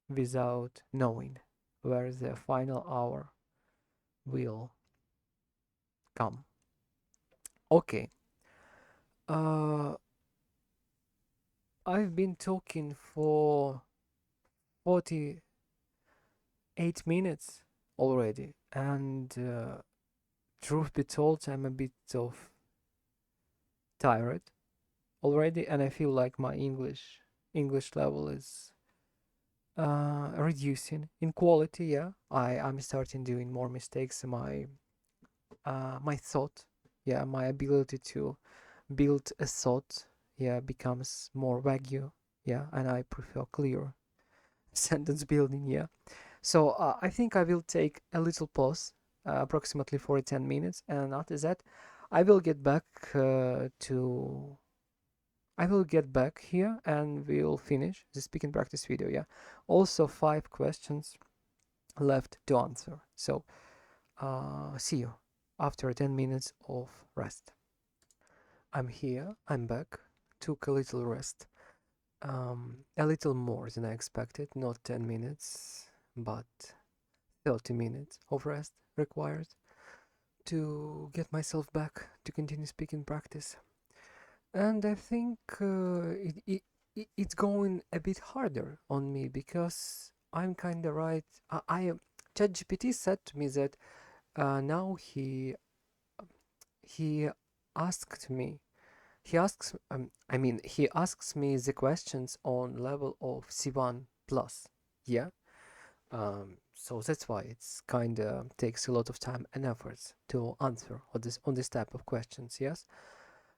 without knowing where the final hour will come. Okay. Uh, I've been talking for 48 minutes already, and truth be told, I'm a bit of tired already, and I feel like my English level is reducing in quality. Yeah, I'm starting doing more mistakes. My thought, yeah, my ability to build a thought, yeah, becomes more vague. Yeah, and I prefer clear sentence building. Yeah, so I think I will take a little pause, approximately for 10 minutes, and after that, I will get back to. I will get back here and we'll finish the speaking practice video. Yeah, also 5 questions left to answer. So see you after 10 minutes of rest. I'm here, I'm back, took a little rest, a little more than I expected, not 10 minutes, but 30 minutes of rest required. to get myself back to continue speaking practice. And I think it's going a bit harder on me because I'm kind of right. ChatGPT said to me that now he asked me he asks he asks me the questions on level of C1 plus. Yeah. So that's why it's kind of takes a lot of time and efforts to answer on this type of questions. Yes.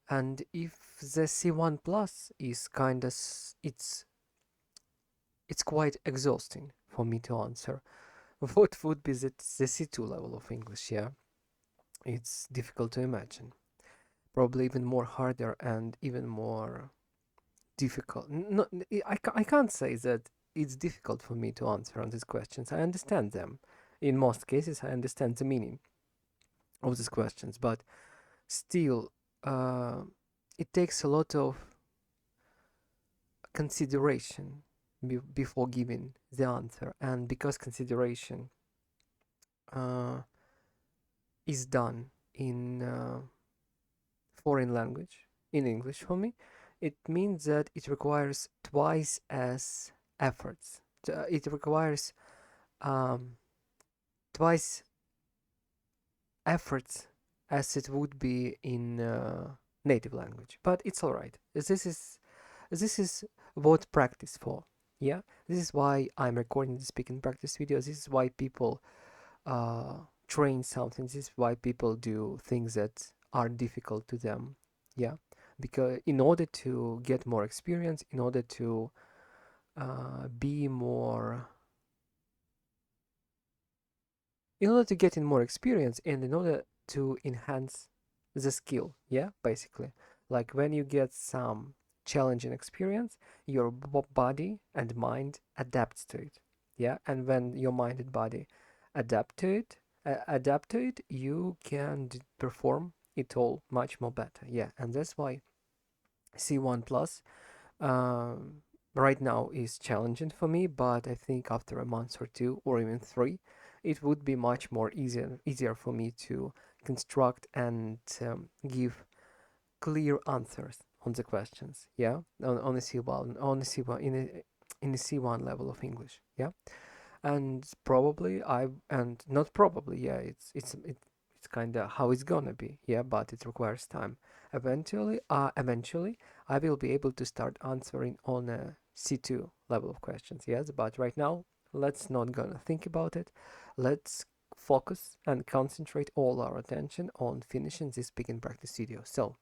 And if the C1 plus is kind of it's quite exhausting for me to answer. What would be the C2 level of English? Yeah, it's difficult to imagine. Probably even more harder and even more difficult. No, I can't say that it's difficult for me to answer on these questions. I understand them. In most cases, I understand the meaning of these questions, but still, uh, it takes a lot of consideration before giving the answer, and because consideration uh, is done in foreign language, in English for me, it means that it requires twice as efforts. It requires um, twice efforts as it would be in native language. But it's all right. This is what practice for. Yeah, this is why I'm recording the speaking practice videos. This is why people train something. This is why people do things that are difficult to them. Yeah, because in order to get more experience, in order to be more, in order to get in more experience, and in order to enhance the skill. Yeah, basically, like when you get some challenging experience, your body and mind adapts to it. Yeah, and when your mind and body adapt to it, you can perform it all much more better. Yeah, and that's why C1 plus um, right now is challenging for me, but I think after a month or two or even three, it would be much more easier for me to construct and give clear answers on the questions. Yeah, on the C1 in the C1 level of English. Yeah, and probably and not probably, yeah, it's kind of how it's gonna be. Yeah, but it requires time. Eventually I will be able to start answering on a C2 level of questions. Yes, but right now let's not gonna think about it. Let's focus and concentrate all our attention on finishing this speaking practice video. So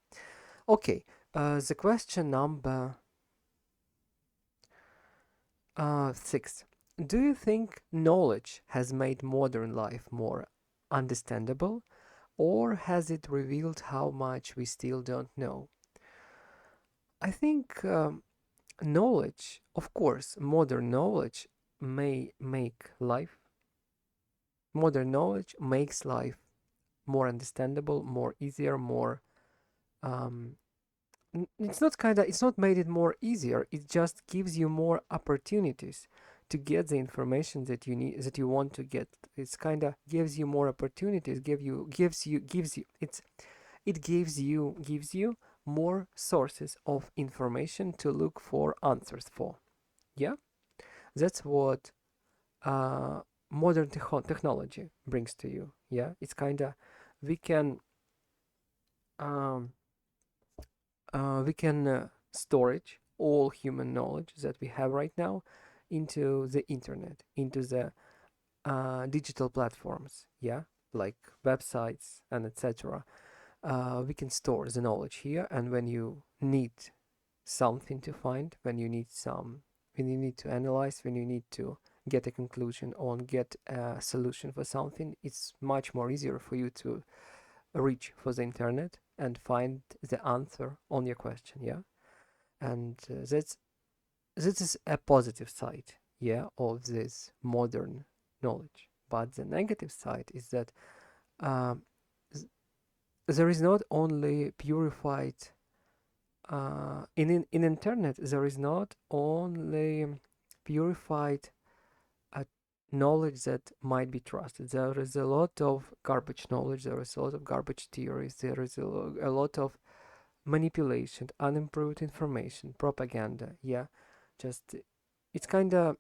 okay, the question number 6. Do you think knowledge has made modern life more understandable, or has it revealed how much we still don't know? I think knowledge, of course, modern knowledge makes life more understandable, more easier, more. Um, it's not made it more easier. It just gives you more opportunities to get the information that you need, that you want to get. It's kind of gives you more opportunities, it gives you more sources of information to look for answers for. Yeah, that's what uh, modern technology brings to you. Yeah, it's kind of we can um, storage all human knowledge that we have right now into the internet, into the digital platforms, yeah, like websites and etc. We can store the knowledge here, and when you need something to find, when you need to analyze, when you need to get a conclusion on, get a solution for something, it's much more easier for you to reach for the internet and find the answer on your question. Yeah, and this is a positive side, yeah, of this modern knowledge. But the negative side is that um, there is not only purified in internet. There is not only purified knowledge that might be trusted. There is a lot of garbage knowledge, there is a lot of garbage theories, there is a lot of manipulation, unimproved information, propaganda. Yeah, just it's kind of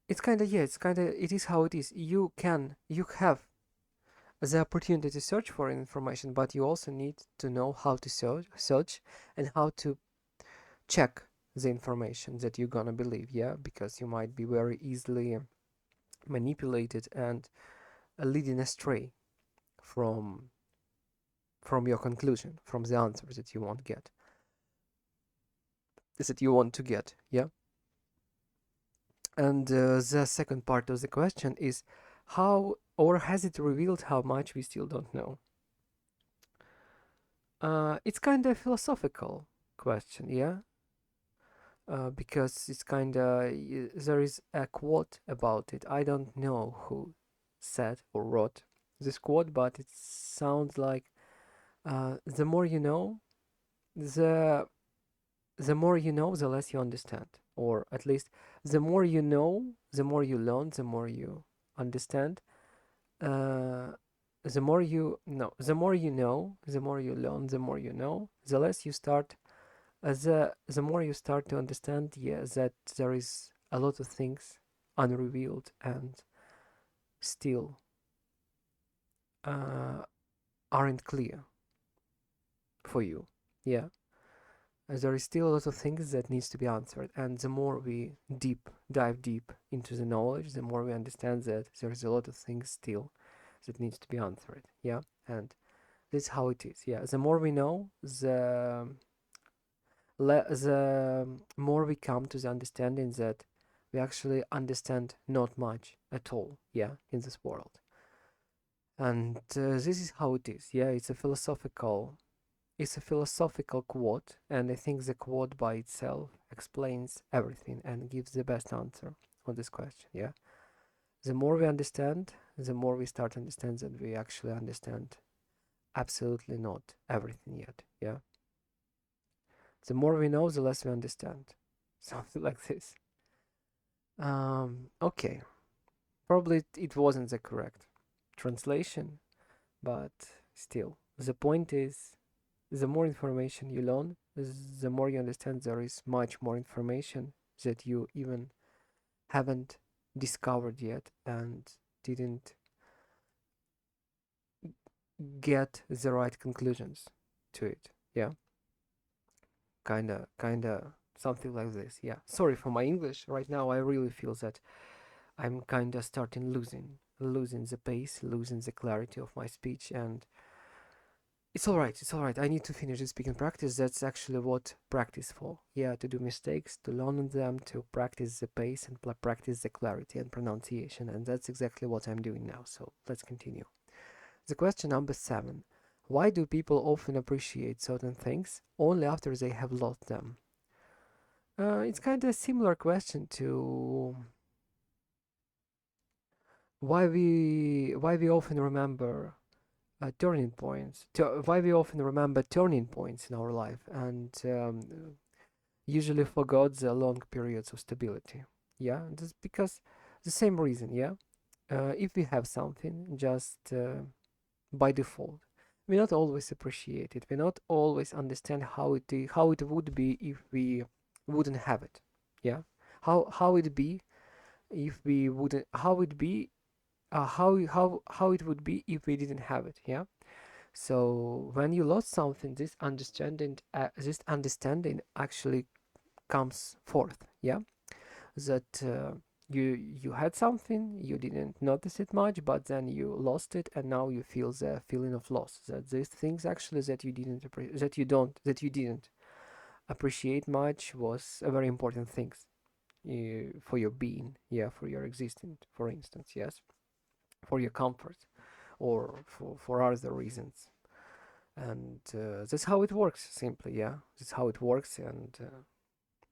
it is how it is. You have the opportunity to search for information, but you also need to know how to search and how to check the information that you're gonna believe. Yeah, because you might be very easily manipulated and leading astray from your conclusion, from the answer that you want get, that you want to get. Yeah. And the second part of the question is how, or has it revealed how much we still don't know? It's kind of philosophical question, yeah, because it's kind of there is a quote about it. I don't know who said or wrote this quote, but it sounds like the more you know, the more you know, the less you understand, or at least the more you know, the more you learn, the more you understand. Uh, the more you know, the more you know, the more you learn, the more you know, the less you start. The more you start to understand, yeah, that there is a lot of things unrevealed and still uh, aren't clear for you. Yeah, there is still a lot of things that needs to be answered, and the more we dive deep into the knowledge, the more we understand that there is a lot of things still that needs to be answered. Yeah, and that's how it is. Yeah, the more we know, the more we come to the understanding that we actually understand not much at all. Yeah, in this world, and this is how it is. Yeah, it's a philosophical quote, and I think the quote by itself explains everything and gives the best answer on this question. Yeah, the more we understand, the more we start to understand that we actually understand absolutely not everything yet. Yeah, the more we know, the less we understand. Something like this. Okay, probably it wasn't the correct translation, but still, the point is the more information you learn, the more you understand there is much more information that you even haven't discovered yet and didn't get the right conclusions to it. Yeah, kinda something like this. Yeah, sorry for my English. Right now, I really feel that I'm kinda starting losing the pace, losing the clarity of my speech, and it's all right. It's all right. I need to finish the speaking practice. That's actually what practice for. Yeah, to do mistakes, to learn on them, to practice the pace and practice the clarity and pronunciation. And that's exactly what I'm doing now. So let's continue. The question number 7. Why do people often appreciate certain things only after they have lost them? It's kind of a similar question to why we often remember turning points. Why we often remember turning points in our life and usually forgot the long periods of stability. Yeah, just because the same reason. Yeah, if we have something just by default, we not always appreciate it. We not always understand how it would be if we wouldn't have it. Yeah, how it be if we wouldn't how it be how it would be if we didn't have it. Yeah. So when you lost something, this understanding actually comes forth. Yeah, that you had something, you didn't notice it much, but then you lost it, and now you feel the feeling of loss. That these things actually that you didn't that you didn't appreciate much was a very important things for your being. Yeah, for your existence, for instance. Yes, for your comfort or for other reasons. And that's how it works simply. Yeah, that's how it works. And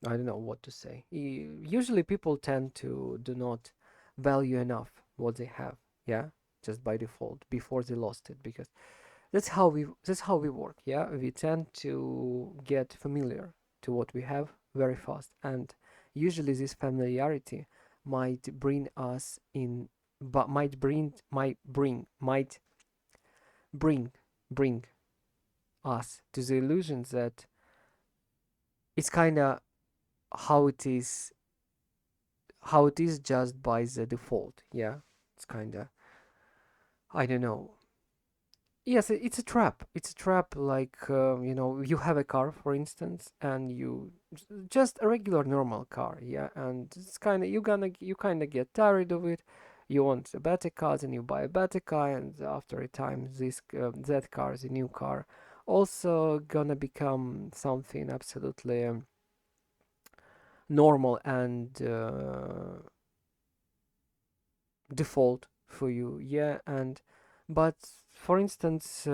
I don't know what to say. Usually people tend to do not value enough what they have. Yeah, just by default before they lost it, because that's how we work. Yeah, we tend to get familiar to what we have very fast, and usually this familiarity might bring us in, but might bring us to the illusion that it's kind of how it is how it is just by the default. Yeah, it's kind of, I don't know. Yes, it's a trap. It's a trap. Like you have a car, for instance, and just a regular normal car, yeah, and it's kind of you kind of get tired of it. You want a better car, then you buy a better car, and after a time, that car, the new car, also gonna become something absolutely normal and default for you, yeah. And but for instance,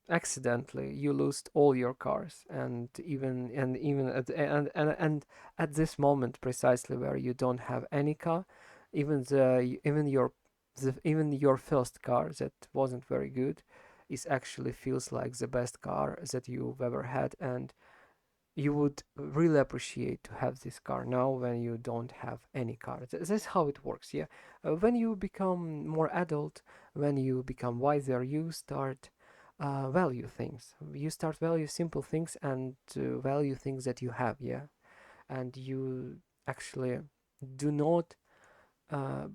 accidentally you lost all your cars, and even and at this moment precisely where you don't have any car, even your first car that wasn't very good is actually feels like the best car that you've ever had, and you would really appreciate to have this car now when you don't have any car. That's how it works, yeah. When you become more adult, when you become wiser, you start value things. You start value simple things and value things that you have, yeah. And you actually do not. Uh,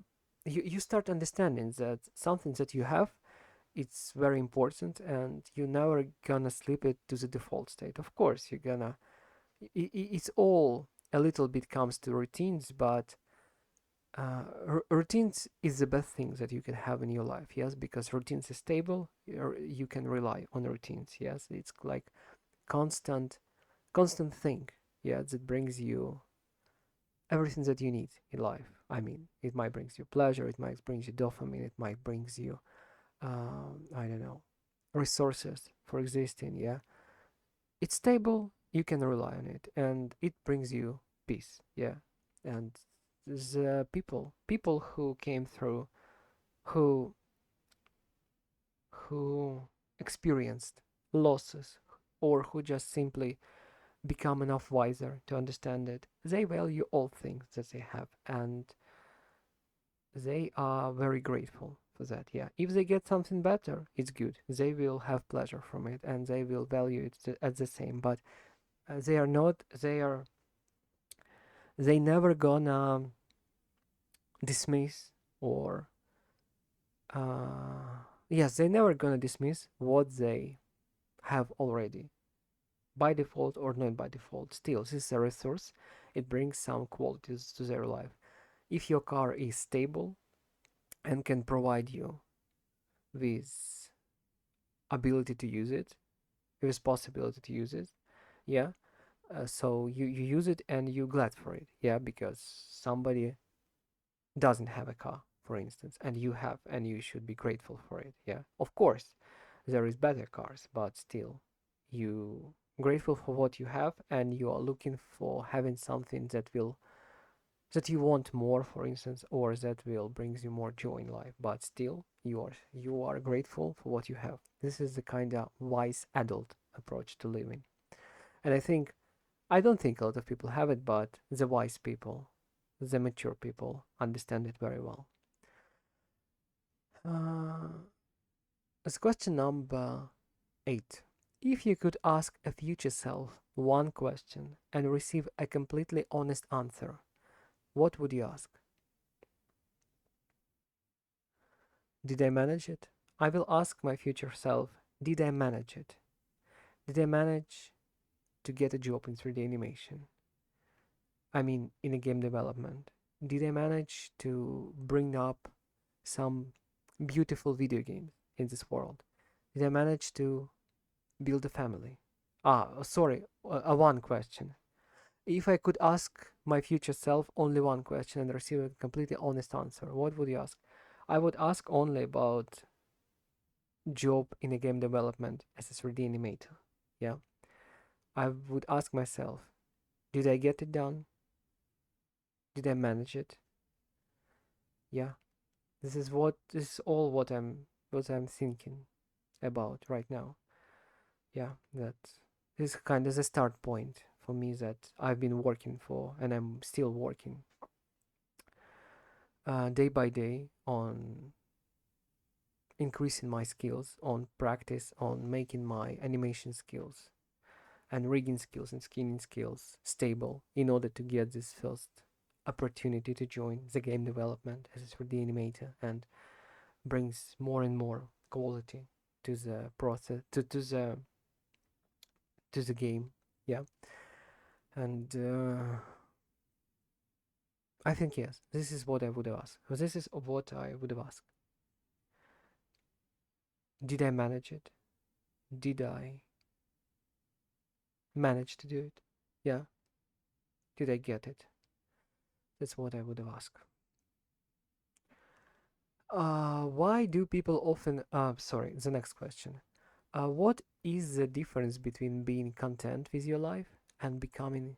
you start understanding that something that you have, it's very important, and you're never gonna slip it to the default state. Of course, you're gonna it's all a little bit comes to routines, but routines is the best thing that you can have in your life, yes, because routines is stable. You can rely on routines, yes. It's like constant constant thing, yeah, that brings you everything that you need in life. I mean, it might brings you pleasure, it might brings you dopamine, it might brings you I don't know, resources for existing, yeah. It's stable, you can rely on it, and it brings you peace, yeah. And the people who came through, who who experienced losses, or who just simply become enough wiser to understand it, they value all things that they have, and they are very grateful for that, yeah. If they get something better, it's good, they will have pleasure from it, and they will value it at the same. But they are not they never gonna dismiss, or yes, they never gonna dismiss what they have already, by default or not by default. Still, this is a resource. It brings some qualities to their life. If your car is stable and can provide you with ability to use it, with possibility to use it, yeah, so you use it and you're glad for it, yeah, because somebody doesn't have a car, for instance, and you have, and you should be grateful for it, yeah. Of course, there is better cars, but still, you grateful for what you have, and you are looking for having something that you want more, for instance, or that will brings you more joy in life, but still you are grateful for what you have. This is the kind of wise adult approach to living. And I don't think a lot of people have it, but the wise people, the mature people understand it very well. As question number 8. If you could ask a future self one question and receive a completely honest answer, what would you ask? Did I manage it? I will ask my future self, did I manage it? Did I manage to get a job in 3D animation? I mean, in a game development. Did I manage to bring up some beautiful video games in this world? Did I manage to build a family? Sorry, a one question. If I could ask my future self only one question and receive a completely honest answer, what would you ask? I would ask only about job in a game development as a 3D animator. Yeah. I would ask myself, did I get it done? Did I manage it? Yeah. This is all what I'm thinking about right now. Yeah, that is kind of the start point for me that I've been working for, and I'm still working day by day on increasing my skills, on practice, on making my animation skills and rigging skills and skinning skills stable in order to get this first opportunity to join the game development as a 3D animator, and brings more and more quality to the process, to the game. Yeah. And I think yes, this is what I would have asked. This is what I would have asked. Did I manage it? Did I manage to do it? Yeah. Did I get it? That's what I would have asked. Why do people often? Sorry, the next question. What is the difference between being content with your life and becoming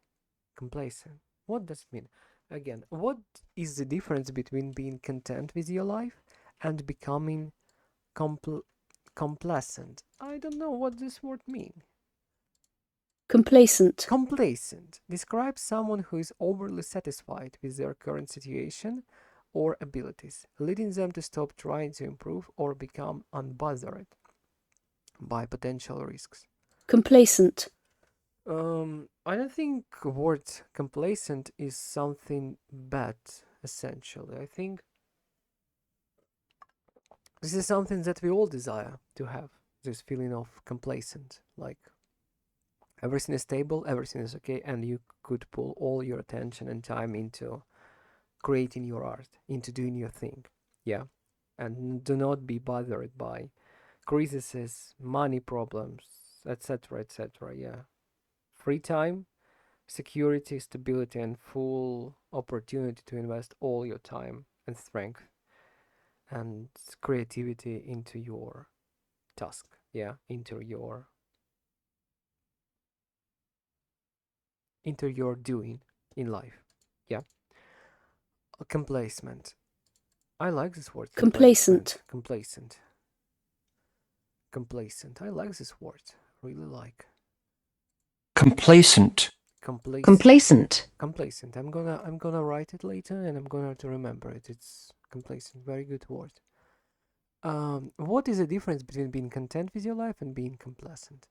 complacent? What does it mean? Again, what is the difference between being content with your life and becoming complacent? I don't know what this word means. Complacent. Complacent describes someone who is overly satisfied with their current situation or abilities, leading them to stop trying to improve or become unbothered by potential risks. Complacent. I don't think word complacent is something bad, essentially. I think this is something that we all desire to have, this feeling of complacent, like everything is stable, everything is okay, and you could pull all your attention and time into creating your art, into doing your thing. Yeah. And do not be bothered by crises, money problems, etc., etc. Yeah. Free time, security, stability, and full opportunity to invest all your time and strength and creativity into your task. Yeah. Into your doing in life. Yeah. Complacent. I like this word. Complacent. Complacent. Complacent. I like this word. Really like. Complacent. Complacent. Complacent. I'm gonna write it later and I'm gonna to remember it. It's complacent. Very good word. What is the difference between being content with your life and being complacent?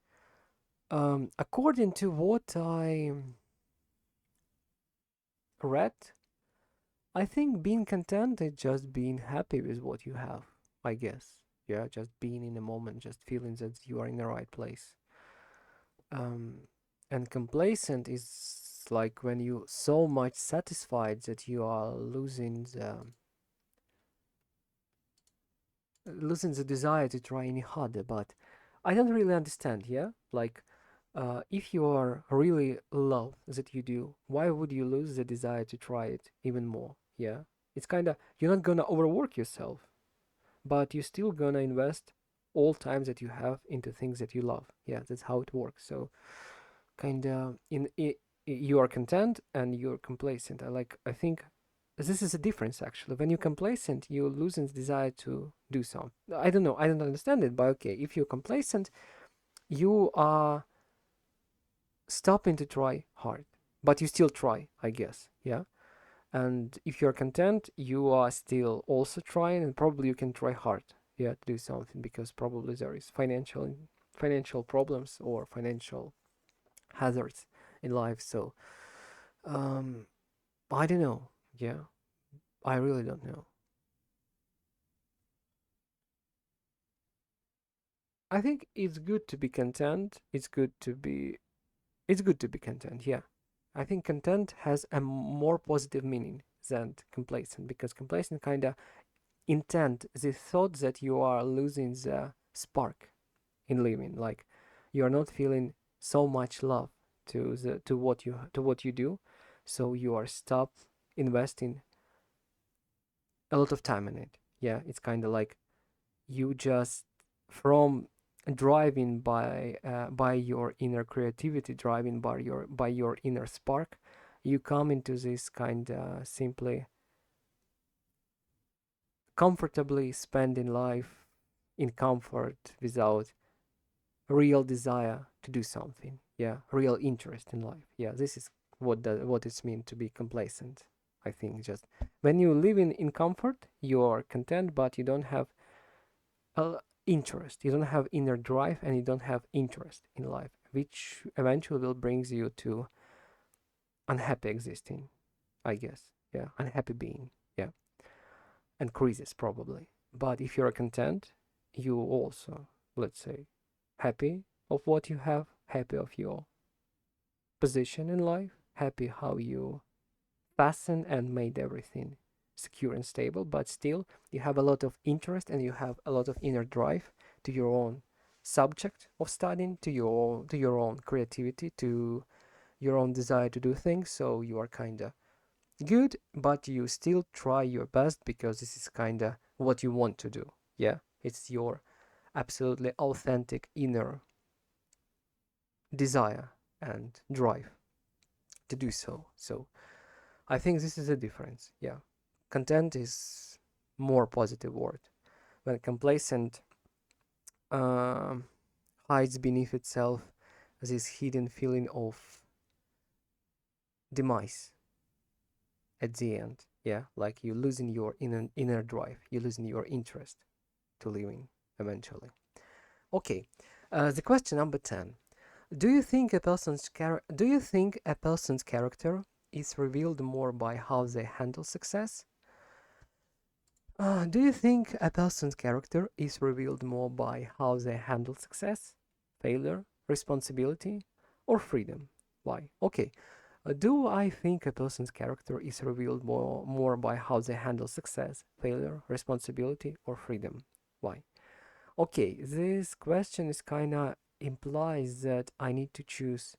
According to what I read, I think being content is just being happy with what you have, I guess. Yeah, just being in the moment, just feeling that you are in the right place. And complacent is like when you so much satisfied that you are losing the desire to try any harder. But I don't really understand. Yeah, like if you are really love that you do, why would you lose the desire to try it even more? Yeah, it's kind of, you're not gonna overwork yourself, but you're still gonna invest all time that you have into things that you love. Yeah, that's how it works. So kind of in it, you are content and you're complacent. I think this is a difference actually. When you're complacent, you're losing the desire to do something. I don't know, I don't understand it, but okay, if you're complacent, you are stopping to try hard, but you still try, I guess. Yeah. And if you're content, you are still also trying, and probably you can try hard, yeah, to do something, because probably there is financial problems or financial hazards in life. So um I don't know. Yeah, I really don't know. I think it's good to be content. It's good to be content. Yeah. I think content has a more positive meaning than complacent, because complacent kind of intent the thought that you are losing the spark in living, like you are not feeling so much love to what you do, so you are stopped investing a lot of time in it. Yeah, it's kind of like you just, from driving by your inner creativity, driving by your inner spark, you come into this kind of simply comfortably spending life in comfort without real desire to do something. Yeah, real interest in life. Yeah, this is what it's mean to be complacent. I think just when you live in comfort, you are content, but you don't have interest. You don't have inner drive, and you don't have interest in life, which eventually will brings you to unhappy existing, I guess. Yeah, unhappy being. Yeah, and crisis probably. But if you're content, you also, let's say, happy of what you have, happy of your position in life, happy how you fastened and made everything secure and stable, but still you have a lot of interest and you have a lot of inner drive to your own subject of studying, to your own creativity, to your own desire to do things. So you are kind of good, but you still try your best because this is kind of what you want to do. Yeah, it's your absolutely authentic inner desire and drive to do so. So I think this is a difference. Yeah, content is more positive word. When complacent um, hides beneath itself this hidden feeling of demise at the end. Yeah, like you losing your inner drive, you losing your interest to living eventually. Okay, the question number 10. Do you think a person's character is revealed more by how they handle success? Do you think a person's character is revealed more by how they handle success, failure, responsibility, or freedom? Why? Okay. Do I think a person's character is revealed more by how they handle success, failure, responsibility, or freedom? Why? Okay, this question is kind of implies that I need to choose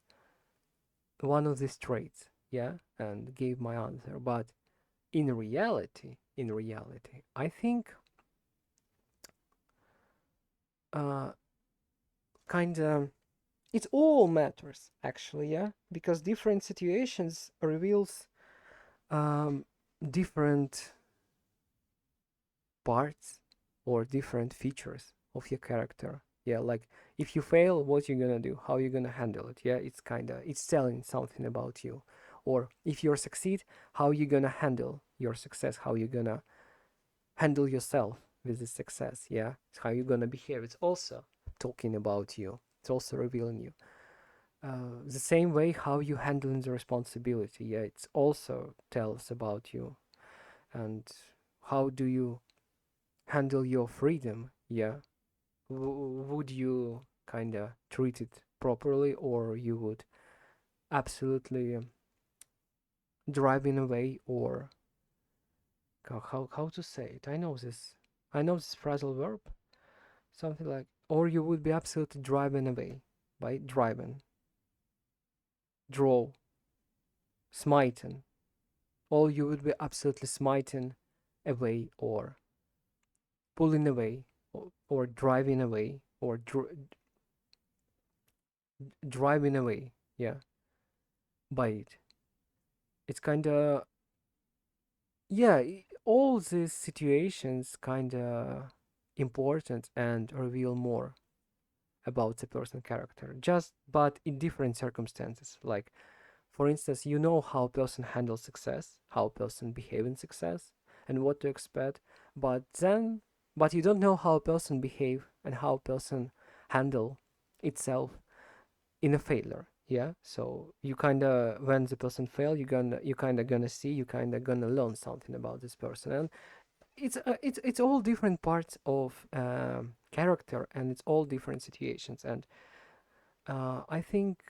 one of these traits, yeah, and give my answer. But in reality, I think uh, kind of it all matters actually, yeah, because different situations reveals um, different parts or different features of your character. Yeah, like if you fail, what you gonna do? How you gonna handle it? Yeah, it's telling something about you. Or if you succeed, how you gonna handle your success? How you gonna handle yourself with the success? Yeah, how you gonna behave? It's also talking about you. It's also revealing you. The same way how you handling the responsibility. Yeah, it's also tells about you. And how do you handle your freedom? Yeah, would you kind of treat it properly, or you would absolutely driving away, or how to say it? I know this phrasal verb, something like, or you would be absolutely driving away by driving, draw, smiting, or you would be absolutely smiting away, or pulling away, or driving away, or driving away, yeah, by it. It's kind of, yeah, all these situations kind of important and reveal more about the person character, just but in different circumstances. Like, for instance, you know how a person handles success, how a person behave in success, and what to expect, but you don't know how a person behave and how a person handle itself in a failure. Yeah, so you kind of, when the person fail, you kind of gonna see, you kind of gonna learn something about this person. And it's all different parts of character, and it's all different situations. And I think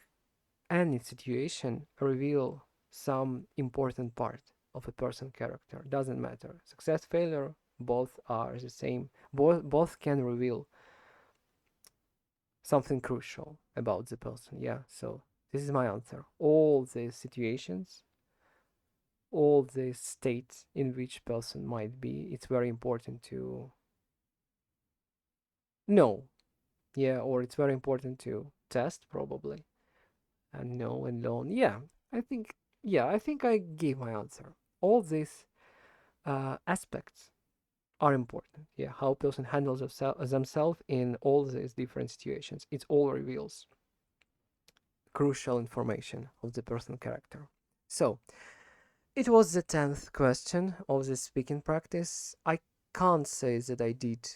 any situation reveal some important part of a person character. Doesn't matter, success, failure, both are the same. Both can reveal something crucial about the person. Yeah, so this is my answer. All these situations, all the states in which person might be, it's very important to know. Yeah, or it's very important to test probably and know and learn. Yeah, I think I gave my answer. All these aspects are important. Yeah, how a person handles themselves in all these different situations. It all reveals crucial information of the person character. So It was the 10th question of the speaking practice. I can't say that I did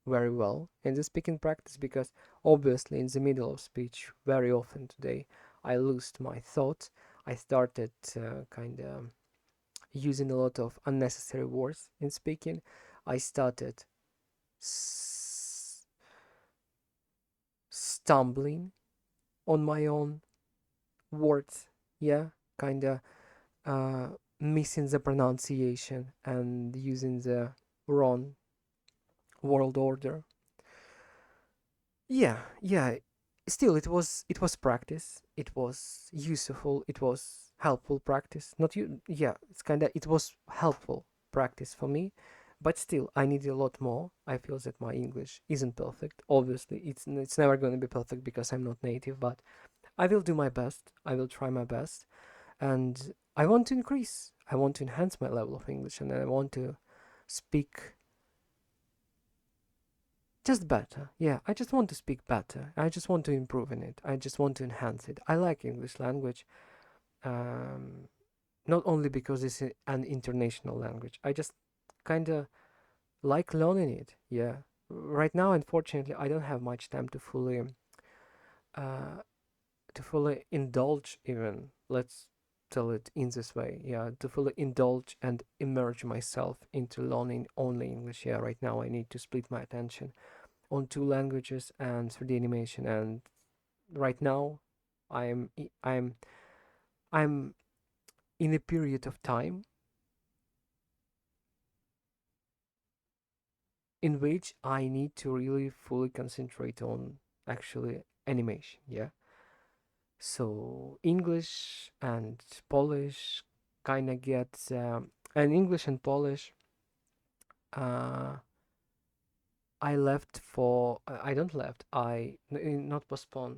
very well in the speaking practice because obviously in the middle of speech very often today I lost my thought. I started kind of using a lot of unnecessary words in speaking. I started stumbling on my own words. Yeah, kind of uh, missing the pronunciation and using the wrong world order. Yeah. Still, it was practice. It was useful. It was helpful practice. Not you. Yeah, it was helpful practice for me. But still, I need a lot more. I feel that my English isn't perfect. Obviously, it's never going to be perfect because I'm not native. But I will do my best. I will try my best, and I want to increase. I want to enhance my level of English, and I want to speak just better. Yeah, I just want to speak better. I just want to improve in it. I just want to enhance it. I like English language, um, not only because it's an international language. I just kind of like learning it. Yeah. Right now, unfortunately, I don't have much time uh, to fully indulge even. Let's tell it in this way. Yeah, to fully indulge and immerse myself into learning only English. Yeah, right now I need to split my attention on two languages and 3D animation. And right now, I'm I'm I'm in a period of time in which I need to really fully concentrate on actually animation. Yeah. So English and Polish kind of gets and English and Polish. Uh, I left for I don't left. Not postpone.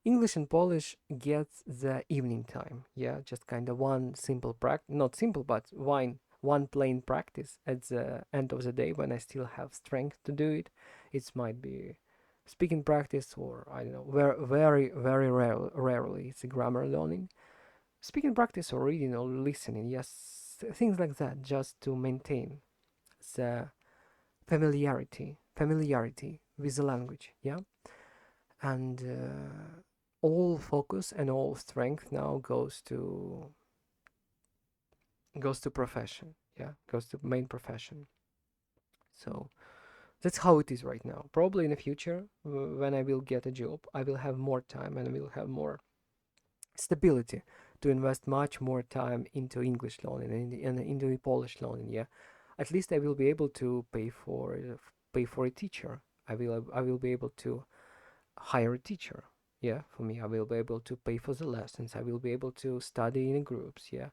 English and Polish gets the evening time. Yeah, just kind of one simple practice, not simple, but one plain practice at the end of the day when I still have strength to do it. It might be speaking practice or I don't know, very rarely it's a grammar learning. Speaking practice or reading or listening, yes, things like that, just to maintain the familiarity with the language. Yeah, and all focus and all strength now goes to profession. Yeah, goes to main profession. So that's how it is right now. Probably in the future, when I will get a job, I will have more time and I will have more stability to invest much more time into English learning and into the Polish learning. Yeah, at least I will be able to pay for a teacher. I will be able to hire a teacher. Yeah, for me, I will be able to pay for the lessons. I will be able to study in groups. Yeah,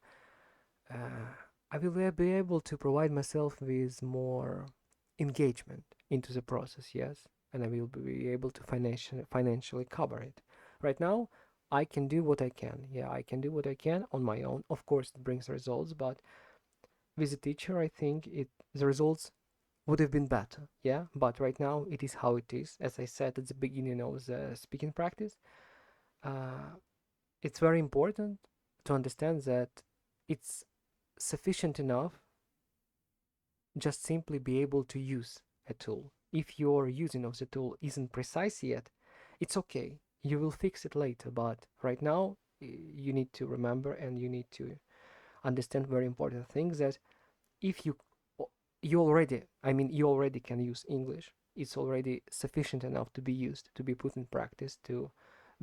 uh, I will be able to provide myself with more engagement into the process. Yes, and I will be able to financially cover it. Right now, I can do what I can. Yeah, I can do what I can on my own. Of course, it brings results, but with a teacher, I think the results would have been better. Yeah, but right now it is how it is. As I said at the beginning of the speaking practice, uh, it's very important to understand that it's sufficient enough just simply be able to use a tool. If your using of the tool isn't precise yet, it's okay. You will fix it later, but right now you need to remember and you need to understand very important things that if you already can use English. It's already sufficient enough to be used, to be put in practice, to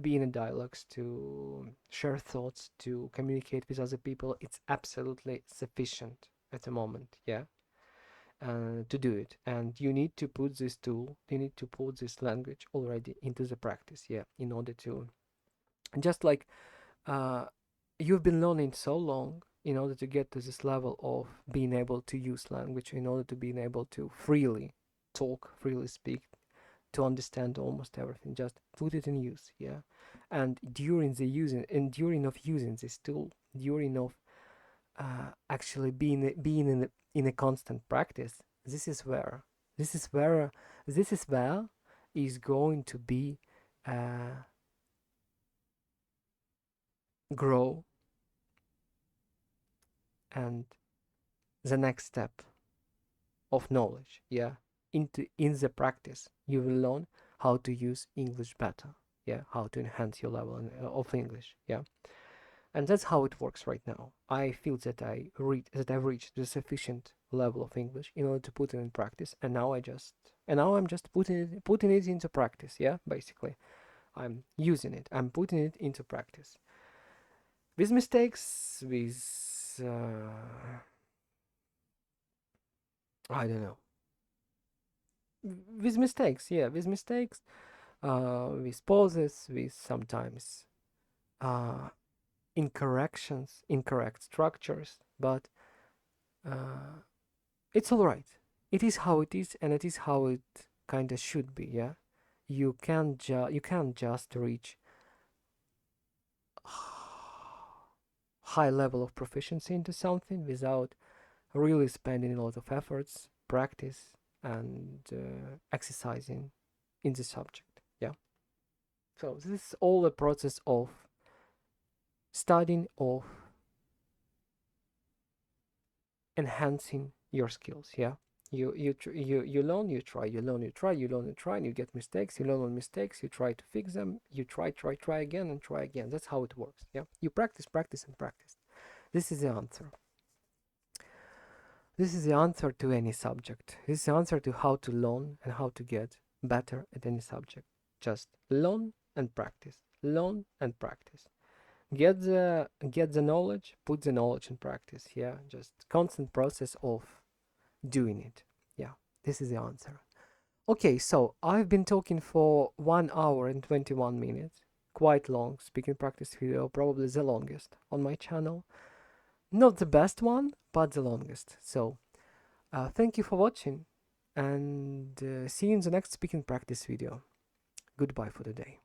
be in a dialogues, to share thoughts, to communicate with other people. It's absolutely sufficient at the moment, yeah, to do it. And you need to put this tool, you need to put this language already into the practice, yeah, in order to just like uh, you've been learning so long in order to get to this level of being able to use language, in order to being able to freely talk, freely speak, to understand almost everything. Just put it in use, yeah. And during of using this tool, during of actually being in a constant practice, this is where this is where this is where is going to be grow and the next step of knowledge, yeah, in the practice, you will learn how to use English better, yeah, how to enhance your level of English, yeah. And that's how it works right now. I feel that I've reached the sufficient level of English in order to put it in practice, and now I'm just putting it into practice, yeah, basically. I'm using it. I'm putting it into practice. With mistakes, with I don't know. With mistakes, yeah, with mistakes, with pauses, with sometimes incorrections, incorrect structures, but it's all right. It is how it is, and it is how it kind of should be. Yeah, you can't just reach high level of proficiency into something without really spending a lot of efforts, practice, and exercising in the subject. Yeah. So this is all a process of studying, of enhancing your skills. Yeah. You learn, you try, you learn, you try, you learn, you try, and you get mistakes, you learn on mistakes, you try to fix them, you try again and try again. That's how it works. Yeah. You practice, practice, and practice. This is the answer. This is the answer to any subject. This is the answer to how to learn and how to get better at any subject. Just learn and practice. Learn and practice. Get the knowledge, put the knowledge in practice. Yeah, just constant process of doing it. Yeah, this is the answer. Okay, so I've been talking for 1 hour and 21 minutes. Quite long speaking practice video, probably the longest on my channel. Not the best one, but the longest. So, thank you for watching, and see you in the next speaking practice video. Goodbye for today.